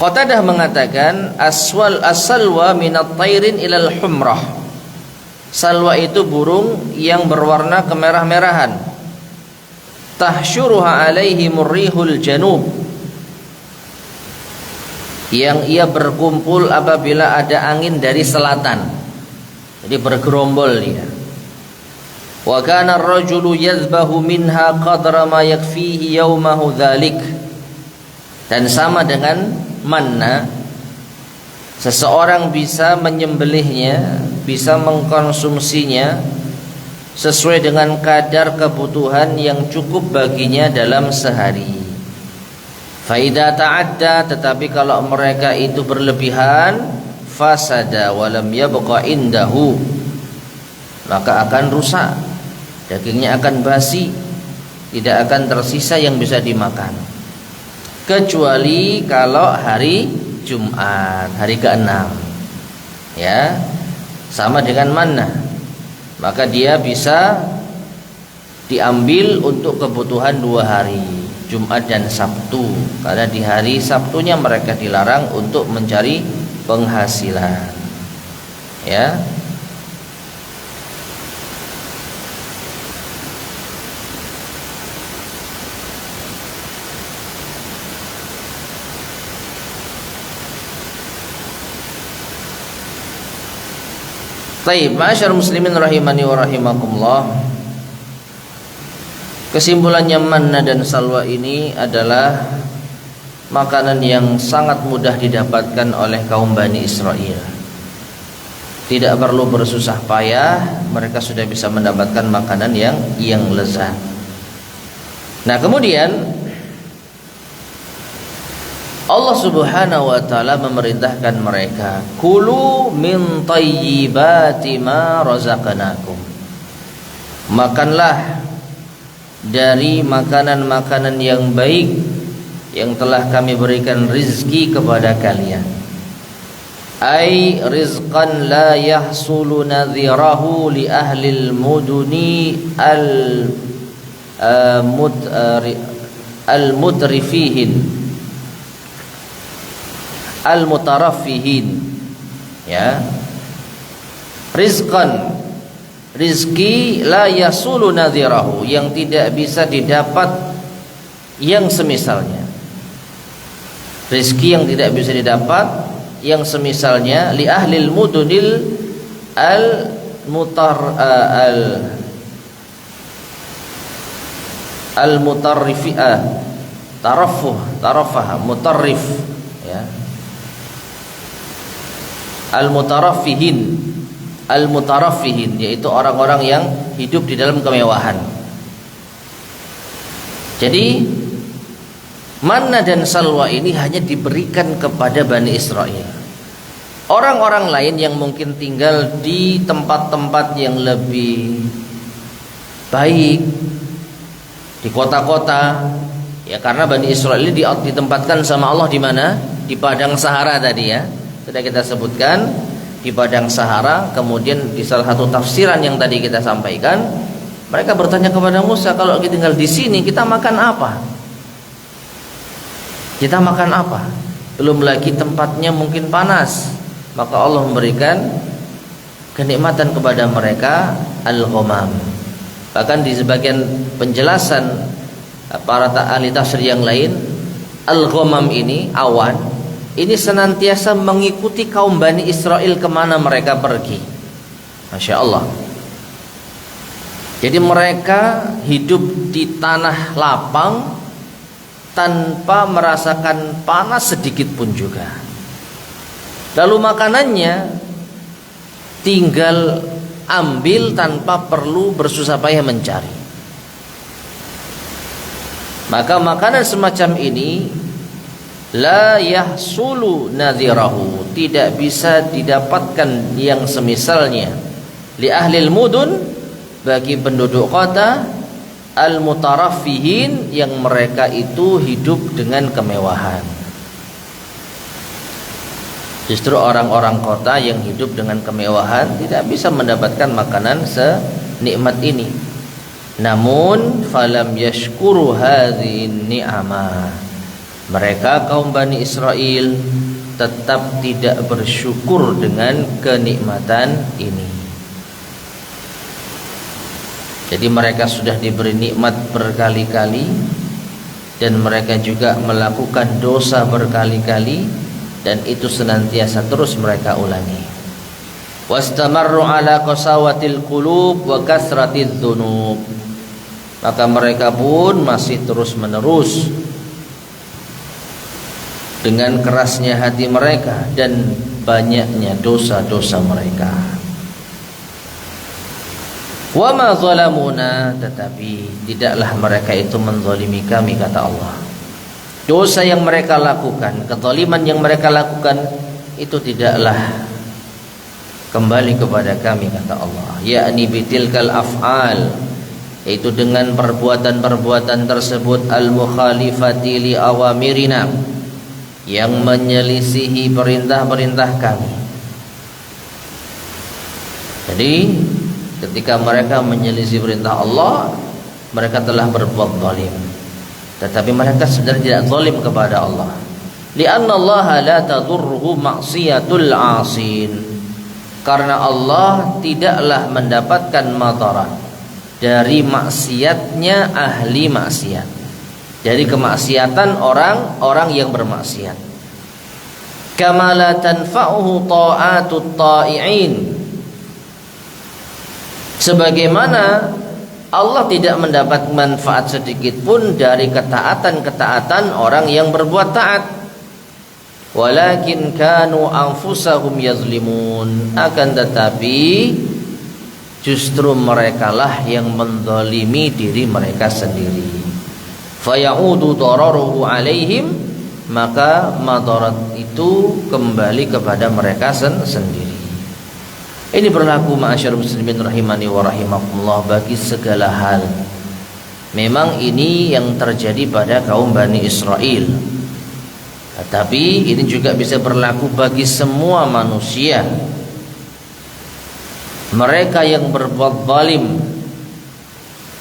Qatadah mengatakan as-salwa minat tairin ilal humrah. Salwa itu burung yang berwarna kemerah-merahan. Tahsyuruha alaihi murrihul janub, yang ia berkumpul apabila ada angin dari selatan. Jadi bergerombol dia. Wa kana ar-rajulu yadhbahu minha qadra ma yakfihi yawmahu dzalik. Dan sama dengan manna, seseorang bisa menyembelihnya, bisa mengkonsumsinya sesuai dengan kadar kebutuhan yang cukup baginya dalam sehari. Faida ta'adda, tetapi kalau mereka itu berlebihan, fasada walam yabqa indahu, maka akan rusak, dagingnya akan basi, tidak akan tersisa yang bisa dimakan. kecuali kalau hari Jumat, hari ke-6. Ya. Sama dengan manna. Maka dia bisa diambil untuk kebutuhan 2 hari, Jumat dan Sabtu. Karena di hari Sabtunya mereka dilarang untuk mencari penghasilan. Ya. Baik, ma'asyar muslimin rahimani wa rahimakumullah. Kesimpulannya manna dan salwa ini adalah makanan yang sangat mudah didapatkan oleh kaum Bani Israel. Tidak perlu bersusah payah, mereka sudah bisa mendapatkan makanan yang lezat. Nah, kemudian Allah Subhanahu wa taala memerintahkan mereka, kulu min thayyibati ma razaqnakum. Makanlah dari makanan-makanan yang baik yang telah kami berikan rizki kepada kalian. Ai rizqan la yahsulu nadhirahu li ahli al-muduni al-mutrifihin al-mutaraffihin. Ya. Rizqan, rizki la yasulu nadhirahu, yang tidak bisa didapat yang semisalnya. Rizki yang tidak bisa didapat yang semisalnya li ahlil mudunil al-mutarrifah tarafah mutarrif, ya. Al-mutaraffihin, yaitu orang-orang yang hidup di dalam kemewahan. Jadi manna dan salwa ini hanya diberikan kepada Bani Israel. Orang-orang lain yang mungkin tinggal di tempat-tempat yang lebih baik, di kota-kota, ya, karena Bani Israel ini ditempatkan sama Allah di mana? Di padang Sahara tadi, ya. Sudah kita sebutkan di padang Sahara. Kemudian di salah satu tafsiran yang tadi kita sampaikan, mereka bertanya kepada Musa, kalau kita tinggal di sini kita makan apa? Kita makan apa? Belum lagi tempatnya mungkin panas. Maka Allah memberikan kenikmatan kepada mereka al-ghamam. Bahkan di sebagian penjelasan para ahli tafsir yang lain, al-ghamam ini, awan, ini senantiasa mengikuti kaum Bani Israel kemana mereka pergi. Masya Allah. Jadi mereka hidup di tanah lapang tanpa merasakan panas sedikit pun juga. Lalu makanannya tinggal ambil tanpa perlu bersusah payah mencari. Maka makanan semacam ini la yahsulu nadhirahu, tidak bisa didapatkan yang semisalnya li ahlil mudun, bagi penduduk kota, al-mutaraffihin, yang mereka itu hidup dengan kemewahan. Justru orang-orang kota yang hidup dengan kemewahan tidak bisa mendapatkan makanan senikmat ini. Namun falam yashkuru hadhihi ni'amah, mereka kaum Bani Israel tetap tidak bersyukur dengan kenikmatan ini. Jadi mereka sudah diberi nikmat berkali-kali, dan mereka juga melakukan dosa berkali-kali, dan itu senantiasa terus mereka ulangi. Wastamarru ala qasawatil qulub wa kasratiz dzunub, maka mereka pun masih terus menerus dengan kerasnya hati mereka dan banyaknya dosa-dosa mereka. Wa ma zalamuna, tetapi tidaklah mereka itu menzalimi kami, kata Allah. Dosa yang mereka lakukan, kezaliman yang mereka lakukan, itu tidaklah kembali kepada kami, kata Allah. Yakni bitilkal af'al, yaitu dengan perbuatan-perbuatan tersebut al-mukhalifati li awamirina, yang menyelisihi perintah-perintah kami. Jadi ketika mereka menyelisih perintah Allah, mereka telah berbuat zalim. Tetapi mereka sebenarnya tidak zalim kepada Allah. Li'anna Allah la tadurruhu ma'siyatul 'asin. Karena Allah tidaklah mendapatkan madarat dari maksiatnya ahli maksiat, dari kemaksiatan orang-orang yang bermaksiat. Kama la tanfa'uhu ta'atut ta'i'in, sebagaimana Allah tidak mendapat manfaat sedikit pun dari ketaatan-ketaatan orang yang berbuat taat. Walakin kanu anfusahum yazlimun, akan tetapi justru merekalah yang menzalimi diri mereka sendiri. Fayaudu dararuhu alaihim, maka madarat itu kembali kepada mereka sendiri. Ini berlaku ma'asyarul muslimin rahimani wa rahimakumullah bagi segala hal. Memang ini yang terjadi pada kaum Bani Israel, tetapi ini juga bisa berlaku bagi semua manusia. Mereka yang berbuat zalim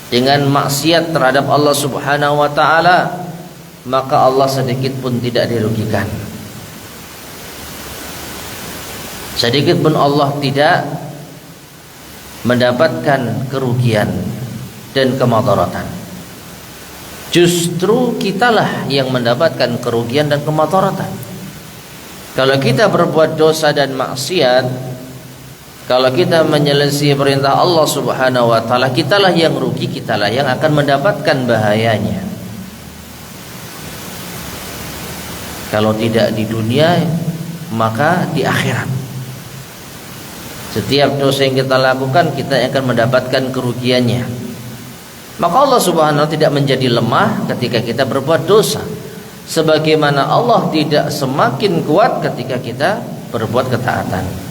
dengan maksiat terhadap Allah Subhanahu wa taala, maka Allah sedikit pun tidak dirugikan. Sedikit pun Allah tidak mendapatkan kerugian dan kemadaratan. Justru kitalah yang mendapatkan kerugian dan kemadaratan. Kalau kita berbuat dosa dan maksiat, kalau kita menyelesaikan perintah Allah Subhanahu wa taala, kitalah yang rugi, kitalah yang akan mendapatkan bahayanya. Kalau tidak di dunia, maka di akhirat. Setiap dosa yang kita lakukan, kita akan mendapatkan kerugiannya. Maka Allah Subhanahu wa taala tidak menjadi lemah ketika kita berbuat dosa, sebagaimana Allah tidak semakin kuat ketika kita berbuat ketaatan.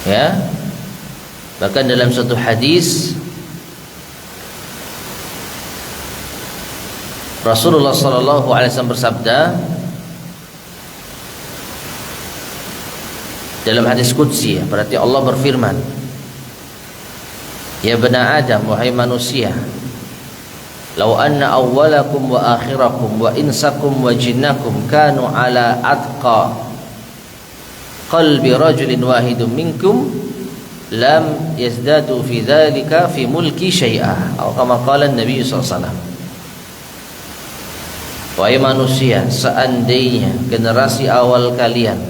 Ya, bahkan dalam satu hadis Rasulullah sallallahu alaihi wasallam bersabda dalam hadis qudsi, berarti Allah berfirman, ya bani Adam, wahai manusia, law anna awwalakum wa akhirakum wa insakum wa jinnakum kanu ala atqa qalbi rajulin wahidun minkum lam yazdadu fi dzalika fi mulki syai'a, atau kama qala Nabi sallallahu alaihi wasallam. Wahai manusia, seandainya generasi awal kalian,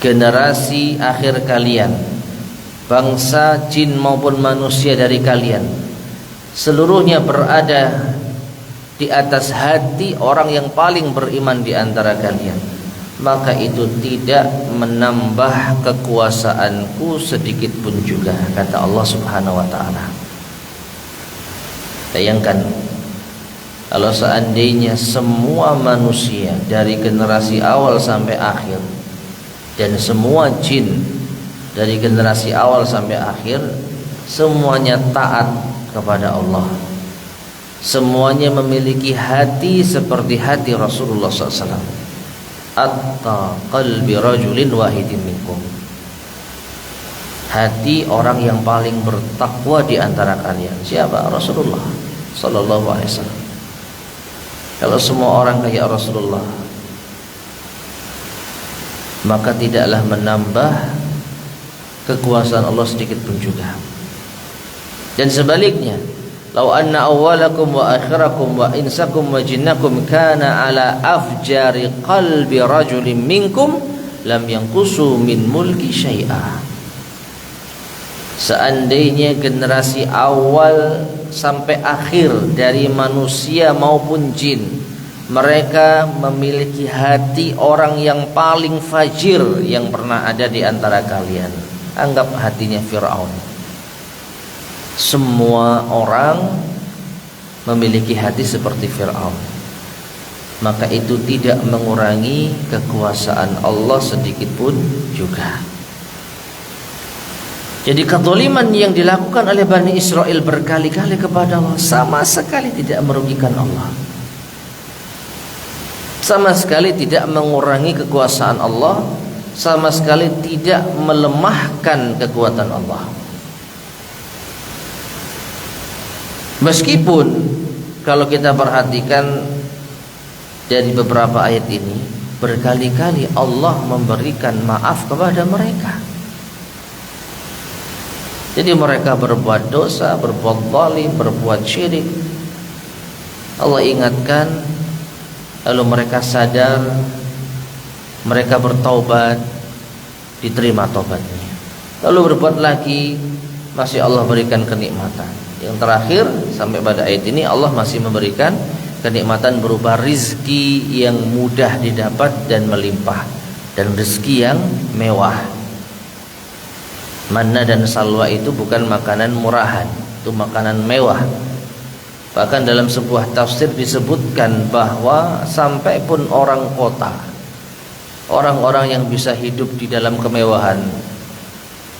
generasi akhir kalian, bangsa jin maupun manusia dari kalian, seluruhnya berada di atas hati orang yang paling beriman di antara kalian, maka itu tidak menambah kekuasaanku sedikit pun juga, kata Allah Subhanahu wa taala. Bayangkan kalau seandainya semua manusia dari generasi awal sampai akhir dan semua jin dari generasi awal sampai akhir semuanya taat kepada Allah, semuanya memiliki hati seperti hati Rasulullah SAW, atta qalbi rajulin wahidin minkum, hati orang yang paling bertakwa di antara kalian. Siapa? Rasulullah sallallahu alaihi wasallam. Kalau semua orang kayak Rasulullah, maka tidaklah menambah kekuasaan Allah sedikit pun juga. Dan sebaliknya, law anna awwalakum wa akhirakum wa insakum wa jinnakum kana ala afjari qalbi rajulin minkum lam yanqusu min mulki syai'a. Seandainya generasi awal sampai akhir dari manusia maupun jin, mereka memiliki hati orang yang paling fajir yang pernah ada di antara kalian. Anggap hatinya Fir'aun. Semua orang memiliki hati seperti Fir'aun, maka itu tidak mengurangi kekuasaan Allah sedikit pun juga. Jadi kezaliman yang dilakukan oleh Bani Israel berkali-kali kepada Allah sama sekali tidak merugikan Allah, sama sekali tidak mengurangi kekuasaan Allah, sama sekali tidak melemahkan kekuatan Allah. Meskipun kalau kita perhatikan dari beberapa ayat ini, berkali-kali Allah memberikan maaf kepada mereka. Jadi mereka berbuat dosa, berbuat zalim, berbuat syirik, Allah ingatkan, lalu mereka sadar, mereka bertaubat, diterima taubatnya. Lalu berbuat lagi, masih Allah berikan kenikmatan. Yang terakhir sampai pada ayat ini Allah masih memberikan kenikmatan berupa rizki yang mudah didapat dan melimpah, dan rizki yang mewah. Manna dan salwa itu bukan makanan murahan, itu makanan mewah. Bahkan dalam sebuah tafsir disebutkan bahwa sampai pun orang kota, orang-orang yang bisa hidup di dalam kemewahan,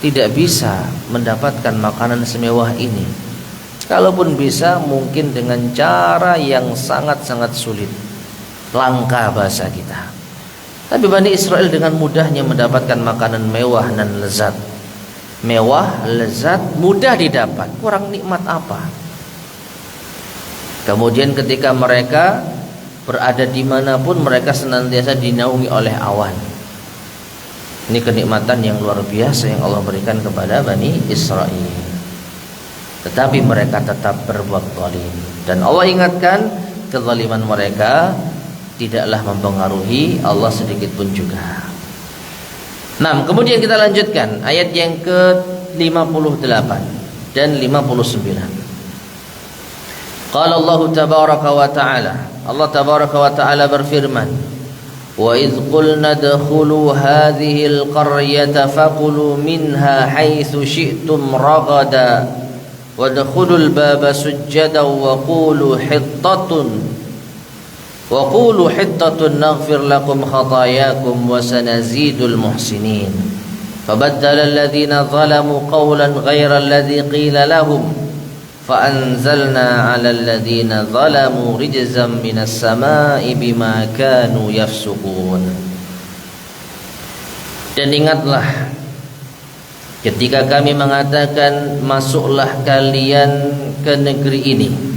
tidak bisa mendapatkan makanan semewah ini. Kalaupun bisa, mungkin dengan cara yang sangat-sangat sulit, langka bahasa kita. Tapi Bani Israel dengan mudahnya mendapatkan makanan mewah dan lezat. Mewah, lezat, mudah didapat, kurang nikmat apa? Kemudian ketika mereka berada dimanapun, mereka senantiasa dinaungi oleh awan. Ini kenikmatan yang luar biasa yang Allah berikan kepada Bani Israel. Tetapi mereka tetap berbuat zalim, dan Allah ingatkan kezaliman mereka tidaklah mempengaruhi Allah sedikit pun juga. Nah, kemudian kita lanjutkan ayat yang ke-58 dan 59. Qala Allah tabaraka wa ta'ala, Allah tabaraka wa ta'ala berfirman, wa idh qulna adkhulu hadhihi al-qaryata faqulu minha haitsu syi'tum ragada wadkhulul baba sujjadan wa qulu hittatun naghfir lakum khatayakum wa sanazidul muhsinin. Fabaddala alladhina zalamu qawlan ghayra alladhi qila lahum faanzalna 'ala alladhina zalamu rijzan minas sama'i bima kanu yafsukun. Dan ingatlah ketika kami mengatakan masuklah kalian ke negeri ini.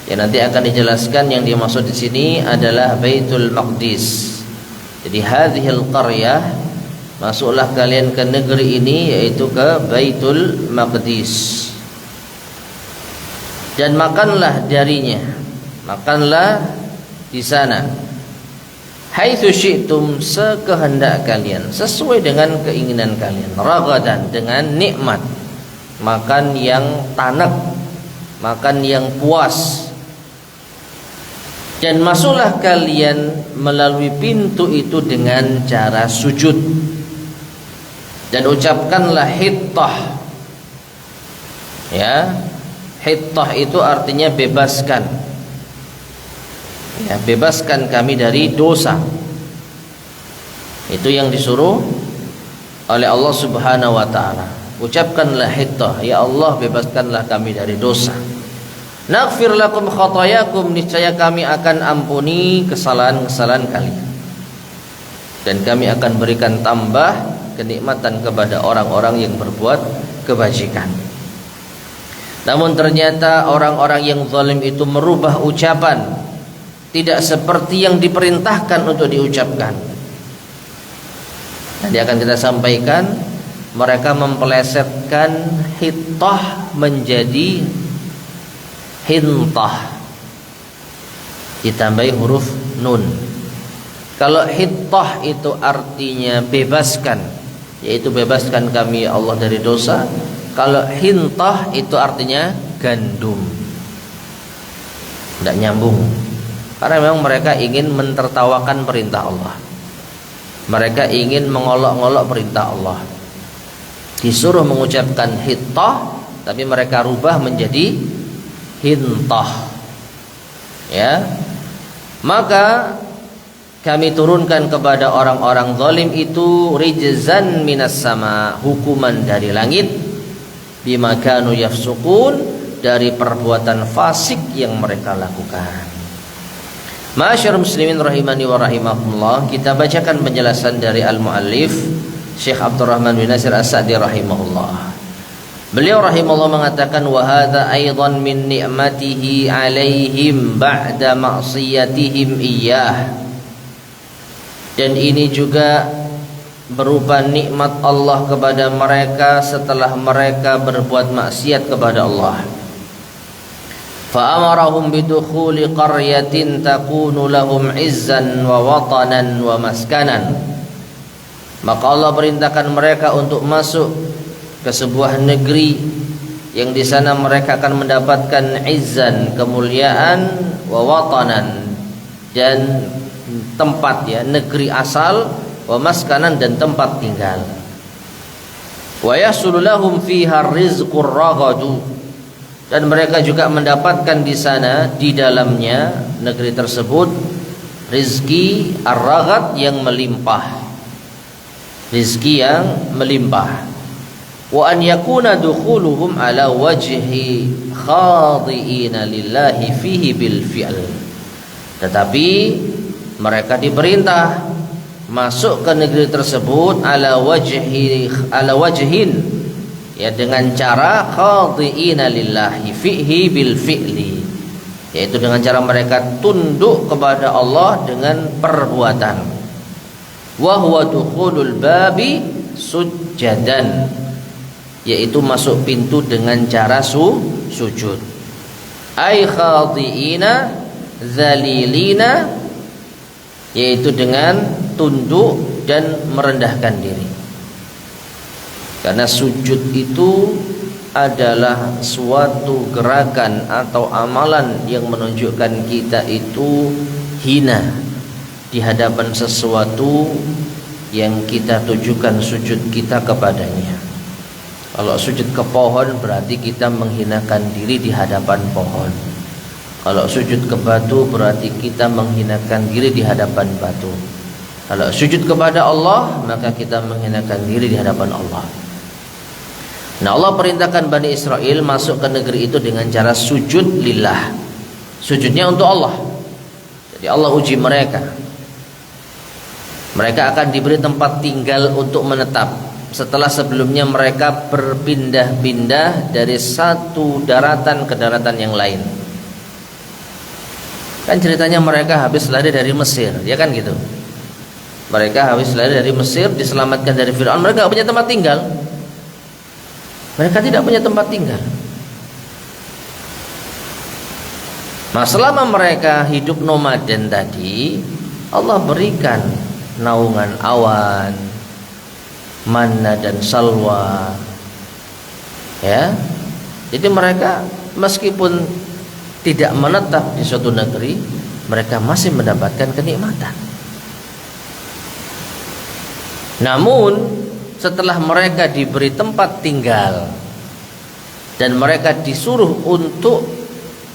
Ya, nanti akan dijelaskan yang dimaksud di sini adalah Baitul Maqdis. Jadi hadhil qaryah, masuklah kalian ke negeri ini, yaitu ke Baitul Maqdis. Dan makanlah darinya, makanlah di sana. Haitsu syi'tum, sekehendak kalian, sesuai dengan keinginan kalian. Ragadan, dengan nikmat, makan yang tanak, makan yang puas. Dan masuklah kalian melalui pintu itu dengan cara sujud. Dan ucapkanlah hittah. Ya, hittah itu artinya bebaskan. Ya, bebaskan kami dari dosa. Itu yang disuruh oleh Allah Subhanahu wa ta'ala. Ucapkanlah hittah, ya Allah, bebaskanlah kami dari dosa. Naghfir lakum khatayakum, niscaya kami akan ampuni kesalahan-kesalahan kalian, dan kami akan berikan tambah kenikmatan kepada orang-orang yang berbuat kebajikan. Namun ternyata orang-orang yang zalim itu merubah ucapan, tidak seperti yang diperintahkan untuk diucapkan. Nanti akan kita sampaikan, mereka mempelesetkan hittah menjadi hintah, ditambahi huruf nun. Kalau hittah itu artinya bebaskan, yaitu bebaskan kami Allah dari dosa. Kalau hintah itu artinya gandum. Tidak nyambung, karena memang mereka ingin mentertawakan perintah Allah, mereka ingin mengolok-olok perintah Allah. Disuruh mengucapkan hittah, tapi mereka rubah menjadi hintah. Ya, maka kami turunkan kepada orang-orang zalim itu rijzan minas sama, hukuman dari langit, bima kanu yafsukun, dari perbuatan fasik yang mereka lakukan. Ma'asyiral muslimin rahimani wa rahimakumullah, kita bacakan penjelasan dari al-muallif Syekh Abdurrahman bin Nasir As-Sa'di rahimahullah. Beliau rahimahullah mengatakan, wa hadza aidan min ni'matihi 'alaihim ba'da ma'siyatihim iyyah. Dan ini juga berupa nikmat Allah kepada mereka setelah mereka berbuat maksiat kepada Allah. Fa amarahum bidukhuli qaryatin takunu lahum 'izzan wa watanan wa maskanan. Maka Allah perintahkan mereka untuk masuk ke sebuah negeri yang di sana mereka akan mendapatkan izzan, kemuliaan, wa watanan, dan tempat, ya, negeri asal, wa maskanan, dan tempat tinggal. Wa yasulu lahum fiha rizqur raghadu, dan mereka juga mendapatkan di sana, di dalamnya negeri tersebut, rizki ar-raghad yang melimpah, rizki yang melimpah. Wa an yakuna dukhuluhum ala wajhi khadi'ina lillahi fihi bil fi'l. Tetapi mereka diperintah masuk ke negeri tersebut ala wajhin, ya, dengan cara khadi'ina lillahi fihi bil fi'li, yaitu dengan cara mereka tunduk kepada Allah dengan perbuatan. Wa huwa dukhulul babi sujjadan, yaitu masuk pintu dengan cara sujud. Ai khadi'ina dzalilina, yaitu dengan tunduk dan merendahkan diri. Karena sujud itu adalah suatu gerakan atau amalan yang menunjukkan kita itu hina di hadapan sesuatu yang kita tujukan sujud kita kepadanya. Kalau sujud ke pohon berarti kita menghinakan diri di hadapan pohon. Kalau sujud ke batu berarti kita menghinakan diri di hadapan batu. Kalau sujud kepada Allah, maka kita menghinakan diri di hadapan Allah. Nah, Allah perintahkan Bani Israel masuk ke negeri itu dengan cara sujud lillah. Sujudnya untuk Allah. Jadi Allah uji mereka. Mereka akan diberi tempat tinggal untuk menetap, setelah sebelumnya mereka berpindah-pindah dari satu daratan ke daratan yang lain. Kan ceritanya mereka habis lari dari Mesir, ya kan gitu. Mereka habis lari dari Mesir, diselamatkan dari Fir'aun. Mereka tidak punya tempat tinggal. Mereka tidak punya tempat tinggal. Nah, selama mereka hidup nomaden tadi, Allah berikan naungan awan, manna dan salwa, ya. Jadi mereka meskipun tidak menetap di suatu negeri, mereka masih mendapatkan kenikmatan. Namun setelah mereka diberi tempat tinggal dan mereka disuruh untuk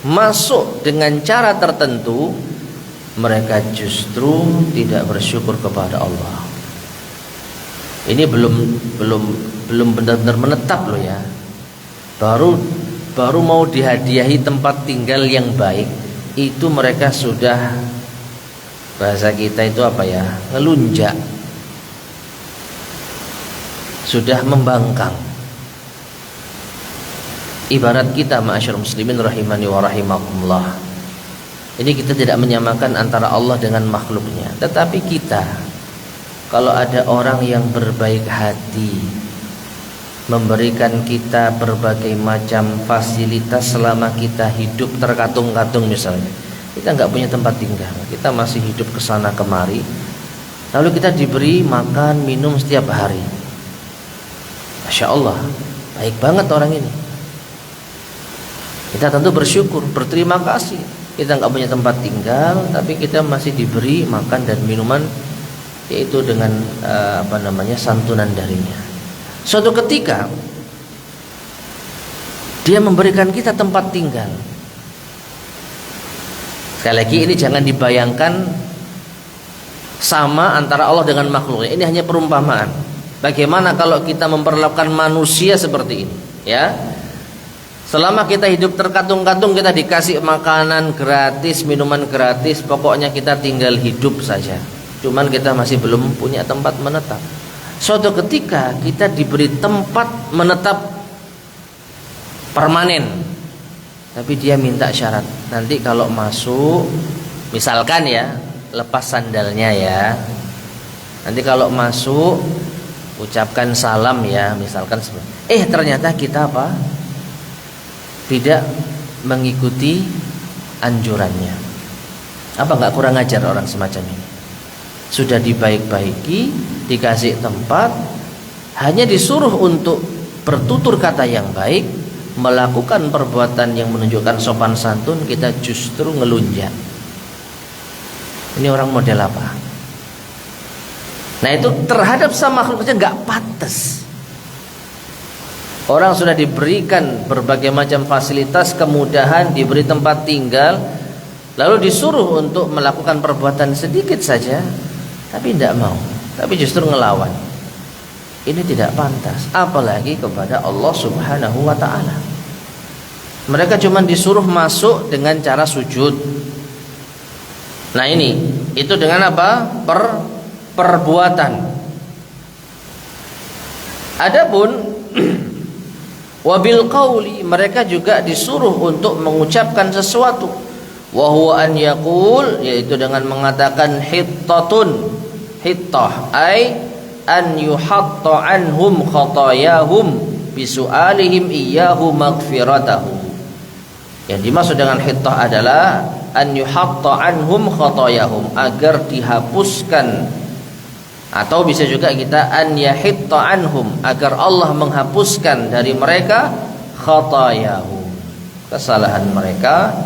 masuk dengan cara tertentu, mereka justru tidak bersyukur kepada Allah. Ini belum benar-benar menetap loh, ya. Baru mau dihadiahi tempat tinggal yang baik, itu mereka sudah, bahasa kita itu apa ya, ngelunjak, sudah membangkang. Ibarat kita, ma'asyiral muslimin rahimani wa rahimakumullah, ini kita tidak menyamakan antara Allah dengan makhluknya. Tetapi kita, kalau ada orang yang berbaik hati, memberikan kita berbagai macam fasilitas selama kita hidup terkatung-katung, misalnya kita nggak punya tempat tinggal, kita masih hidup kesana kemari, lalu kita diberi makan minum setiap hari. Masya Allah, baik banget orang ini. Kita tentu bersyukur, berterima kasih. Kita nggak punya tempat tinggal, tapi kita masih diberi makan dan minuman, yaitu dengan santunan darinya. Suatu ketika Dia memberikan kita tempat tinggal. Sekali lagi, ini jangan dibayangkan sama antara Allah dengan makhluknya. Ini hanya perumpamaan. Bagaimana kalau kita memperlakukan manusia seperti ini, ya? Selama kita hidup terkatung-katung, kita dikasih makanan gratis, minuman gratis, pokoknya kita tinggal hidup saja. Cuman kita masih belum punya tempat menetap. Suatu ketika kita diberi tempat menetap permanen, tapi dia minta syarat. Nanti kalau masuk, misalkan ya, lepas sandalnya ya. Nanti kalau masuk ucapkan salam ya, misalkan. Ternyata kita apa? Tidak mengikuti anjurannya. Apa nggak kurang ajar orang semacam ini? Sudah dibaik-baiki, dikasih tempat, hanya disuruh untuk bertutur kata yang baik, melakukan perbuatan yang menunjukkan sopan santun, kita justru ngelunjak. Ini orang model apa? Nah, itu terhadap sama makhluk saja nggak pantas. Orang sudah diberikan berbagai macam fasilitas, kemudahan, diberi tempat tinggal, lalu disuruh untuk melakukan perbuatan sedikit saja, tapi tidak mau, tapi justru ngelawan. Ini tidak pantas, apalagi kepada Allah Subhanahu wa ta'ala. Mereka cuma disuruh masuk dengan cara sujud. Nah, itu dengan apa? Perbuatan. Adapun wabil qauli, mereka juga disuruh untuk mengucapkan sesuatu. Wa huwa an yaqul, yaitu dengan mengatakan hittatun. Hittah ay an yuhatta anhum khatayahum bisu'alihim iyyahu maghfiratahu. Yang dimaksud dengan hittah adalah an yuhatta anhum khatayahum, agar dihapuskan, atau bisa juga kita an yahitta anhum, agar Allah menghapuskan dari mereka khatayahum, kesalahan mereka,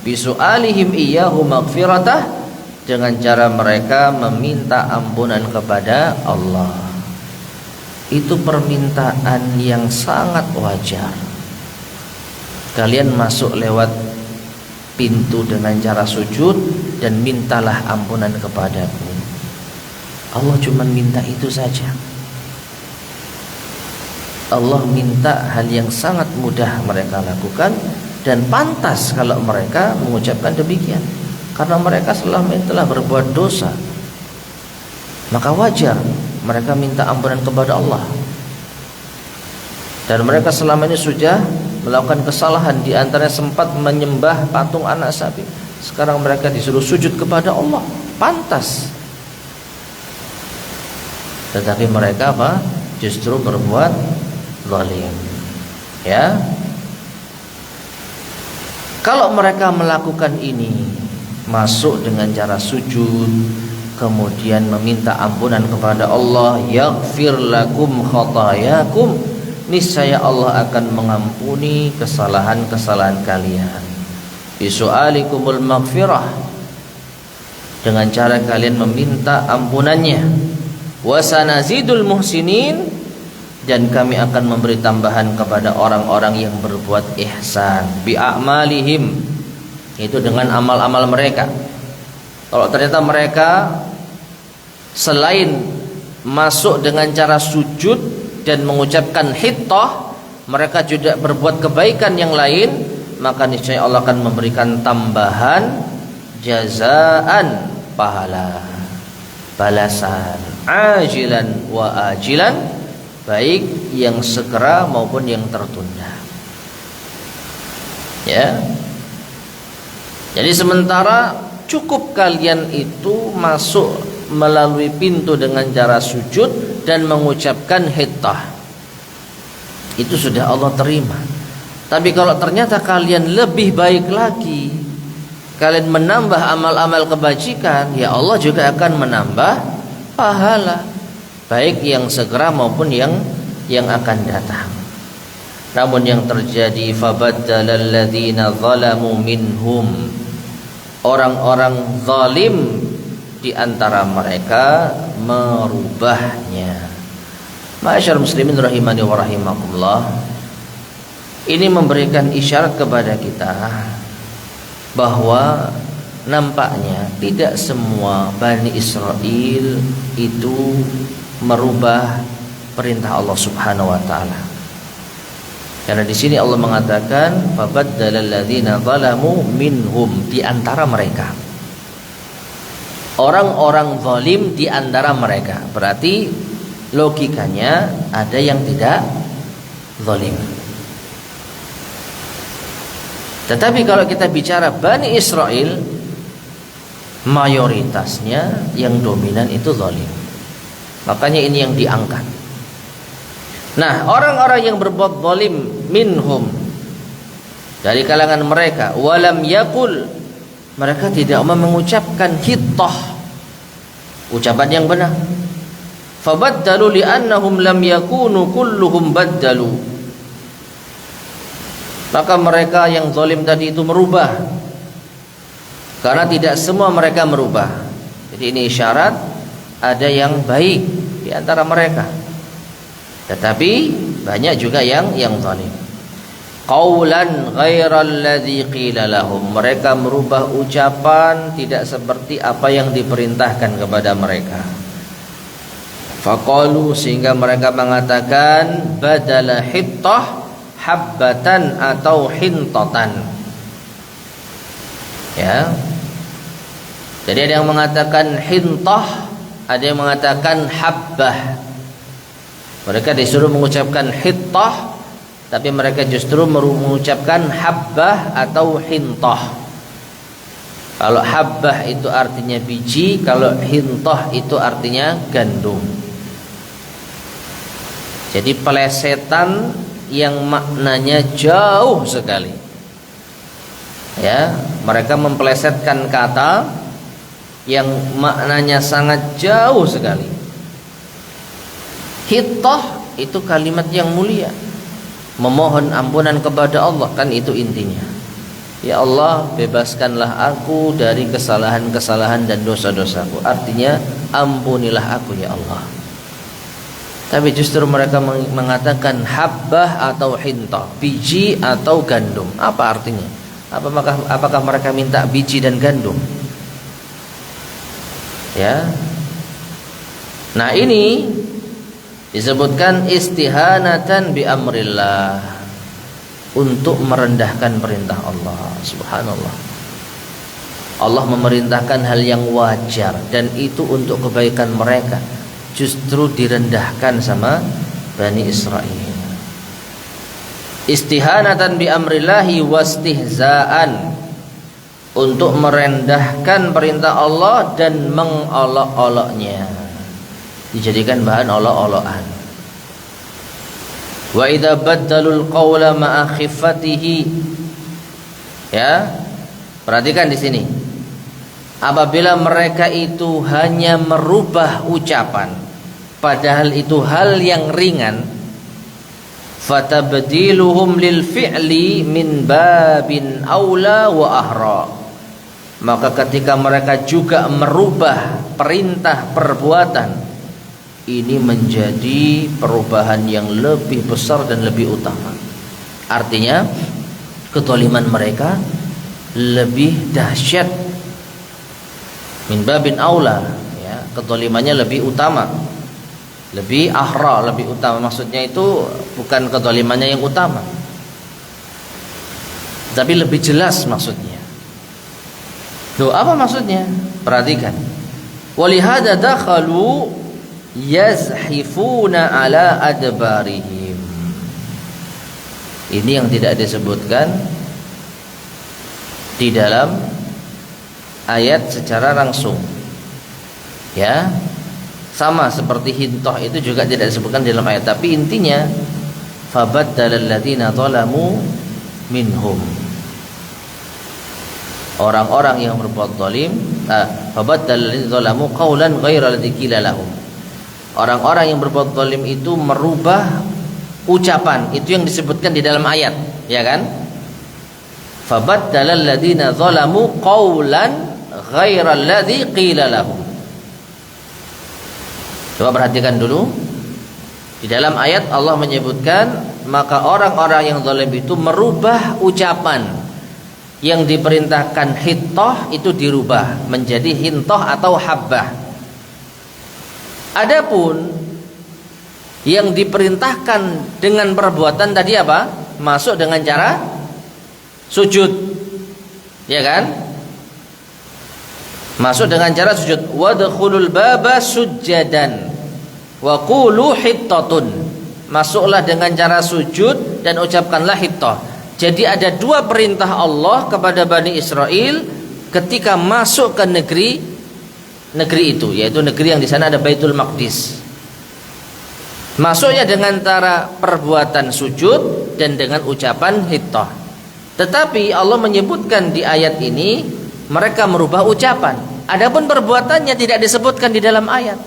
bisu'alihim iyyahu maghfiratah, dengan cara mereka meminta ampunan kepada Allah. Itu permintaan yang sangat wajar. Kalian masuk lewat pintu dengan cara sujud dan mintalah ampunan kepadaku. Allah cuma minta itu saja. Allah minta hal yang sangat mudah mereka lakukan, dan pantas kalau mereka mengucapkan demikian, karena mereka selama ini telah berbuat dosa. Maka wajar mereka minta ampunan kepada Allah. Dan mereka selama ini sudah melakukan kesalahan, di antaranya sempat menyembah patung anak sapi. Sekarang mereka disuruh sujud kepada Allah, pantas. Tetapi mereka apa? Justru berbuat zalim. Ya. Kalau mereka melakukan ini, masuk dengan cara sujud, kemudian meminta ampunan kepada Allah, yaghfir lakum khatayakum, niscaya Allah akan mengampuni kesalahan-kesalahan kalian. Bisu'alikumul maghfirah, dengan cara kalian meminta ampunannya. Wasanazidul muhsinin, dan kami akan memberi tambahan kepada orang-orang yang berbuat ihsan. Bi'amalihim, itu dengan amal-amal mereka. Kalau ternyata mereka selain masuk dengan cara sujud dan mengucapkan hittah, mereka juga berbuat kebaikan yang lain, maka niscaya Allah akan memberikan tambahan jazaan, pahala, balasan, ajilan wa ajilan, baik yang segera maupun yang tertunda. Ya. Jadi sementara cukup kalian itu masuk melalui pintu dengan cara sujud dan mengucapkan hittah, itu sudah Allah terima. Tapi kalau ternyata kalian lebih baik lagi, kalian menambah amal-amal kebajikan, ya Allah juga akan menambah pahala, baik yang segera maupun yang akan datang. Namun yang terjadi, fabaddalal ladzina zalamu minhum, orang-orang zalim di antara mereka merubahnya. Ma'asyar muslimin rahimani wa rahimakumullah, ini memberikan isyarat kepada kita bahwa nampaknya tidak semua Bani Israel itu merubah perintah Allah Subhanahu wa taala. Karena di sini Allah mengatakan fabaddalal ladzina zalamu minhum, di antara mereka. Orang-orang zalim di antara mereka. Berarti logikanya ada yang tidak zalim. Tetapi kalau kita bicara Bani Israel, mayoritasnya yang dominan itu zalim. Makanya ini yang diangkat. Nah, orang-orang yang berbuat zalim minhum, dari kalangan mereka, walam yakul, mereka tidak mau mengucapkan hittah, ucapan yang benar. Fabaddalu li'annahum lam yakunu kulluhum baddalu. Maka mereka yang zalim tadi itu merubah, karena tidak semua mereka merubah. Jadi ini isyarat ada yang baik di antara mereka, tetapi banyak juga yang zalim. Qaulan ghairal ladzi qila lahum, mereka merubah ucapan tidak seperti apa yang diperintahkan kepada mereka. Faqalu, sehingga mereka mengatakan badala hittah habbatan atau hintatan. Ya. Jadi ada yang mengatakan hintah, ada yang mengatakan habbah. Mereka disuruh mengucapkan hittah, tapi mereka justru mengucapkan habbah atau hintah. Kalau habbah itu artinya biji, kalau hintah itu artinya gandum. Jadi pelesetan yang maknanya jauh sekali. Ya, mereka mempelesetkan kata yang maknanya sangat jauh sekali. Hittah itu kalimat yang mulia, memohon ampunan kepada Allah, kan itu intinya. Ya Allah, bebaskanlah aku dari kesalahan-kesalahan dan dosa-dosaku. Artinya ampunilah aku ya Allah. Tapi justru mereka mengatakan habbah atau hintah, biji atau gandum. Apa artinya? Apakah mereka minta biji dan gandum? Ya. Nah, ini disebutkan istihanatan bi amrillah, untuk merendahkan perintah Allah. Subhanallah. Allah memerintahkan hal yang wajar, dan itu untuk kebaikan mereka, justru direndahkan sama Bani Israel. Istihanatan bi amrillahi wastihzaan, untuk merendahkan perintah Allah dan mengolok-oloknya, dijadikan bahan olok-olokan. Wa idza baddalul qawla ma'a khiffatihi. Ya, perhatikan di sini. Apabila mereka itu hanya merubah ucapan, padahal itu hal yang ringan, fatabdiluhum lil fi'li min babin aula wa ahra. Maka ketika mereka juga merubah perintah perbuatan, ini menjadi perubahan yang lebih besar dan lebih utama. Artinya kezaliman mereka lebih dahsyat, min babin aula, ya, kezalimannya lebih utama, lebih ahra, lebih utama. Maksudnya itu bukan kezalimannya yang utama, tapi lebih jelas maksudnya. Loh, apa maksudnya? Perhatikan. Walihada dakhalu yazhifuna ala adbarihim. Ini yang tidak disebutkan di dalam ayat secara langsung. Ya, sama seperti hintoh itu juga tidak disebutkan di dalam ayat, tapi intinya fabaddalal ladzina zalamu minhum, orang-orang yang berbuat zalim, fabaddalal ladzina zalamu qaulan ghairal ladzi qila lahum. Orang-orang yang berbuat zalim itu merubah ucapan, itu yang disebutkan di dalam ayat, ya kan? Fabaddalal ladzina zalamu qaulan ghairal ladzi qila lahum. Coba perhatikan dulu. Di dalam ayat Allah menyebutkan, maka orang-orang yang zalim itu merubah ucapan yang diperintahkan hittah itu dirubah menjadi hintah atau habbah. Adapun yang diperintahkan dengan perbuatan tadi apa? Masuk dengan cara sujud, ya kan? Masuk dengan cara sujud. Wadkhulul baba sujjadan wa qulu hittatun. Masuklah dengan cara sujud dan ucapkanlah hittah. Jadi ada dua perintah Allah kepada Bani Israel ketika masuk ke negeri itu, yaitu negeri yang di sana ada Baitul Maqdis. Masuknya dengan cara perbuatan sujud dan dengan ucapan hittah. Tetapi Allah menyebutkan di ayat ini mereka merubah ucapan. Adapun perbuatannya tidak disebutkan di dalam ayat.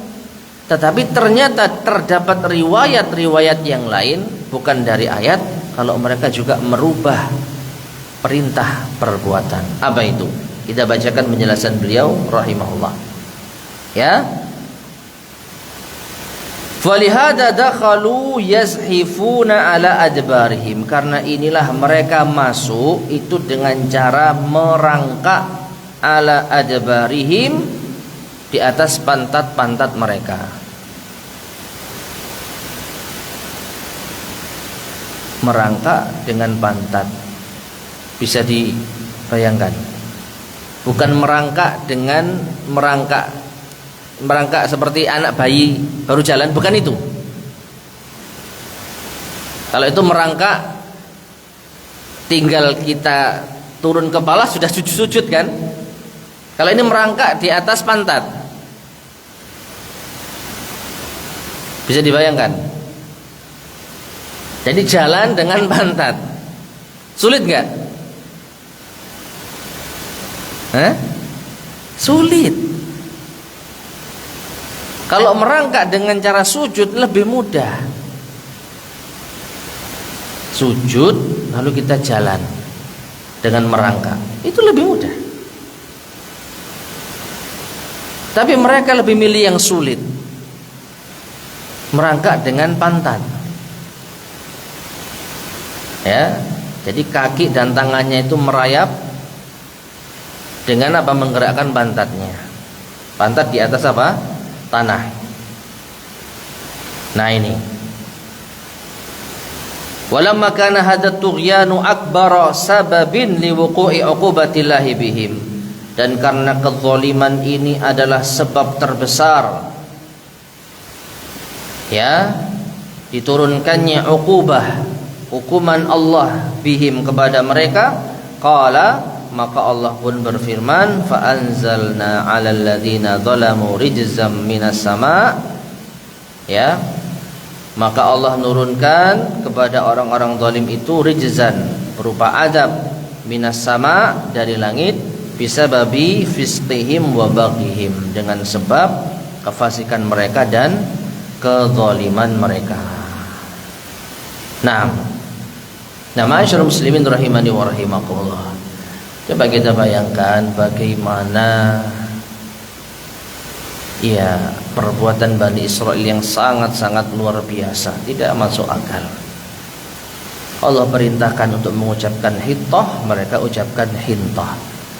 Tetapi ternyata terdapat riwayat-riwayat yang lain bukan dari ayat kalau mereka juga merubah perintah perbuatan. Apa itu? Kita bacakan penjelasan beliau rahimahullah. Ya. Falihada dakhalu yazhifuna ala adbarihim. Karena inilah mereka masuk itu dengan cara merangkak ala adbarihim, di atas pantat-pantat mereka. Merangkak dengan pantat, bisa dibayangkan. Bukan merangkak dengan merangkak seperti anak bayi baru jalan, bukan itu. Kalau itu merangkak tinggal kita turun kepala sudah sujud kan. Kalau ini merangkak di atas pantat, bisa dibayangkan. Jadi jalan dengan pantat, sulit nggak? Sulit. Kalau merangkak dengan cara sujud lebih mudah. Sujud lalu kita jalan dengan merangkak, itu lebih mudah. Tapi mereka lebih milih yang sulit, merangkak dengan pantat. Ya, jadi kaki dan tangannya itu merayap dengan apa? Menggerakkan pantatnya. Pantat di atas apa? Tanah. Nah ini. Walamma kana hadat tughyanu akbara sababin liwuqu'i uqubatillahi bihim. Dan karena kezaliman ini adalah sebab terbesar, ya, diturunkannya hukuman Allah bihim kepada mereka. Qala, maka Allah pun berfirman, fa anzalna 'alal ladzina zalamu rijzam minas sama', ya, maka Allah menurunkan kepada orang-orang zalim itu rijzan, berupa azab, minas sama', dari langit, bisa babi fisqihim wa baghihim, dengan sebab kefasikan mereka dan kezaliman mereka. Nah, ma'asyiral muslimin rahimani wa rahimakumullah. Coba kita bayangkan bagaimana ya perbuatan Bani Israel yang sangat-sangat luar biasa, tidak masuk akal. Allah perintahkan untuk mengucapkan hittah, mereka ucapkan hintah.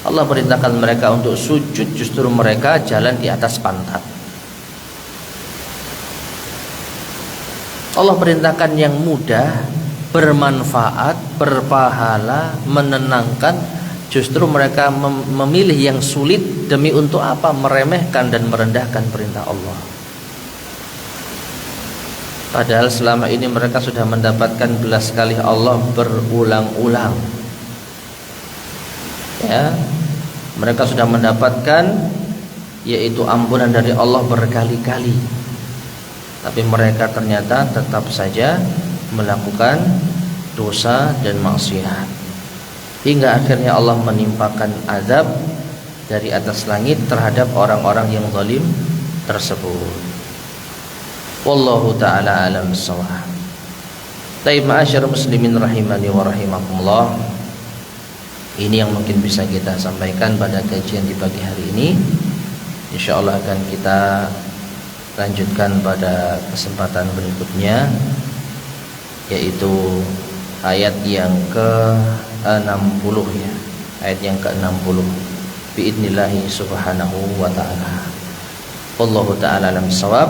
Allah perintahkan mereka untuk sujud, justru mereka jalan di atas pantat. Allah perintahkan yang mudah, bermanfaat, berpahala, menenangkan, justru mereka memilih yang sulit. Demi untuk apa? Meremehkan dan merendahkan perintah Allah. Padahal selama ini mereka sudah mendapatkan belas kasih Allah berulang-ulang. Ya, mereka sudah mendapatkan yaitu ampunan dari Allah berkali-kali. Tapi mereka ternyata tetap saja melakukan dosa dan maksiat, hingga akhirnya Allah menimpakan azab dari atas langit terhadap orang-orang yang zalim tersebut. Wallahu ta'ala alam bissawab. Baik, ma'asyiral muslimin rahimani wa rahimakumullah, ini yang mungkin bisa kita sampaikan pada kajian di pagi hari ini. Insyaallah akan kita lanjutkan pada kesempatan berikutnya, yaitu ayat yang ke-60 ya. ayat yang ke-60 biidnillahi subhanahu wa ta'ala. Wallahu ta'ala alam shawab.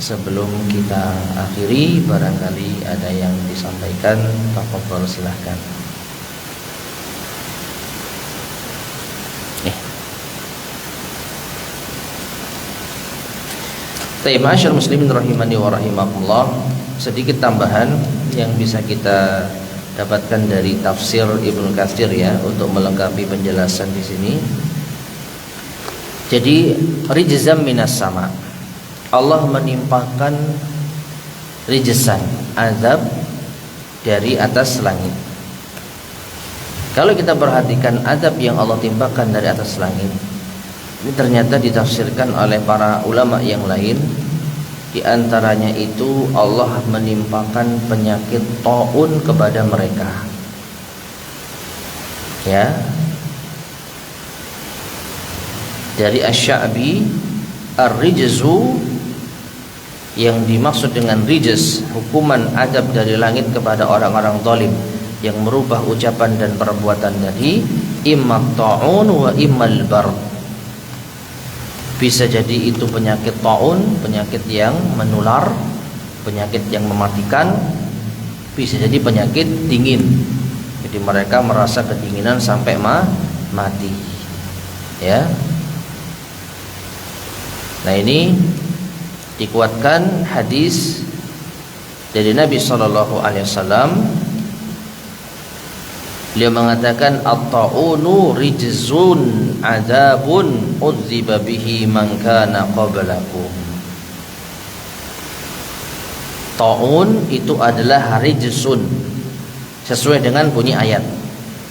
Sebelum kita akhiri, barangkali ada yang disampaikan, tafadhol silahkan. Ma'asyiral muslimin rahimani wa rahimakumullah, sedikit tambahan yang bisa kita dapatkan dari tafsir Ibnu Katsir ya, untuk melengkapi penjelasan di sini. Jadi rijzam minas sama, Allah menimpakan rijzan, azab dari atas langit. Kalau kita perhatikan azab yang Allah timpakan dari atas langit, ini ternyata ditafsirkan oleh para ulama yang lain. Di antaranya itu Allah menimpakan penyakit taun kepada mereka. Ya. Dari Asy-Sya'bi, ar-rijzu, yang dimaksud dengan rijz, hukuman adab dari langit kepada orang-orang zalim yang merubah ucapan dan perbuatan tadi, imma ta'un wa immal bar. Bisa jadi itu penyakit taun, penyakit yang menular, penyakit yang mematikan. Bisa jadi penyakit dingin, jadi mereka merasa kedinginan sampai mati. Ya. Nah, ini dikuatkan hadis dari Nabi SAW. Beliau mengatakan at-ta'unu rijzun adzabun udziba bihi man kana qablakum. Ta'un itu adalah rijzun, sesuai dengan bunyi ayat.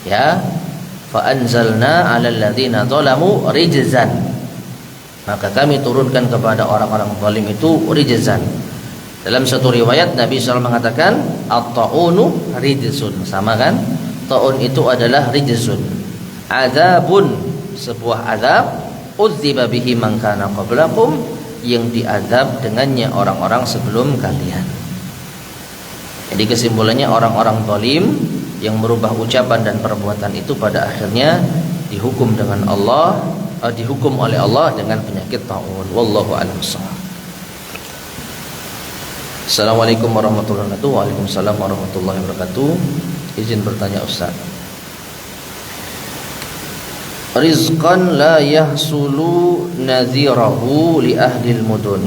Ya, fa anzalna 'alal ladzina zalamu rijzan. Maka kami turunkan kepada orang-orang zalim itu rijzan. Dalam satu riwayat Nabi SAW mengatakan at-ta'unu rijzun, sama kan? Ta'un itu adalah rijzun, adzabun, sebuah azab, udziba bihi man kana qablakum, yang diazab dengannya orang-orang sebelum kalian. Jadi kesimpulannya, orang-orang zalim yang merubah ucapan dan perbuatan itu pada akhirnya dihukum dengan Allah, dihukum oleh Allah dengan penyakit taun. Wallahu a'lam bishawab. Assalamualaikum warahmatullahi wabarakatuh. Waalaikumsalam warahmatullahi wabarakatuh. Izin bertanya Ustaz. Rizqan la yahsulu nadhirahu li ahlil mudun.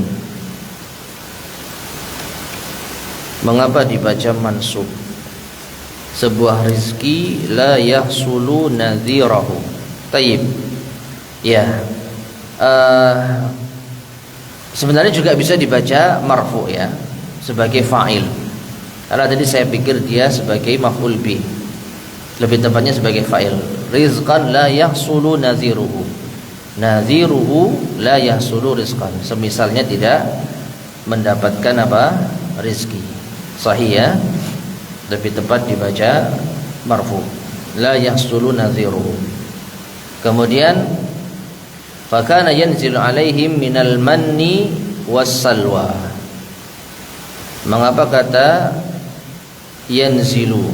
Mengapa dibaca mansub? Sebuah rizki la yahsulu nadhirahu. Tayyib. Ya, sebenarnya juga bisa dibaca marfu ya, sebagai fa'il. Karena tadi saya pikir dia sebagai maf'ul bih, lebih tepatnya sebagai fa'il. Rizqan la yahsulu nadhiruhu. Nadhiruhu la yahsulu rizqan. Semisalnya tidak mendapatkan apa? Rizki. Sahih ya. Lebih tepat dibaca marfu. La yahsulu nadhiruhu. Kemudian fakana yanzilu alaihim minal manni wassalwa. Mengapa kata yanzilu,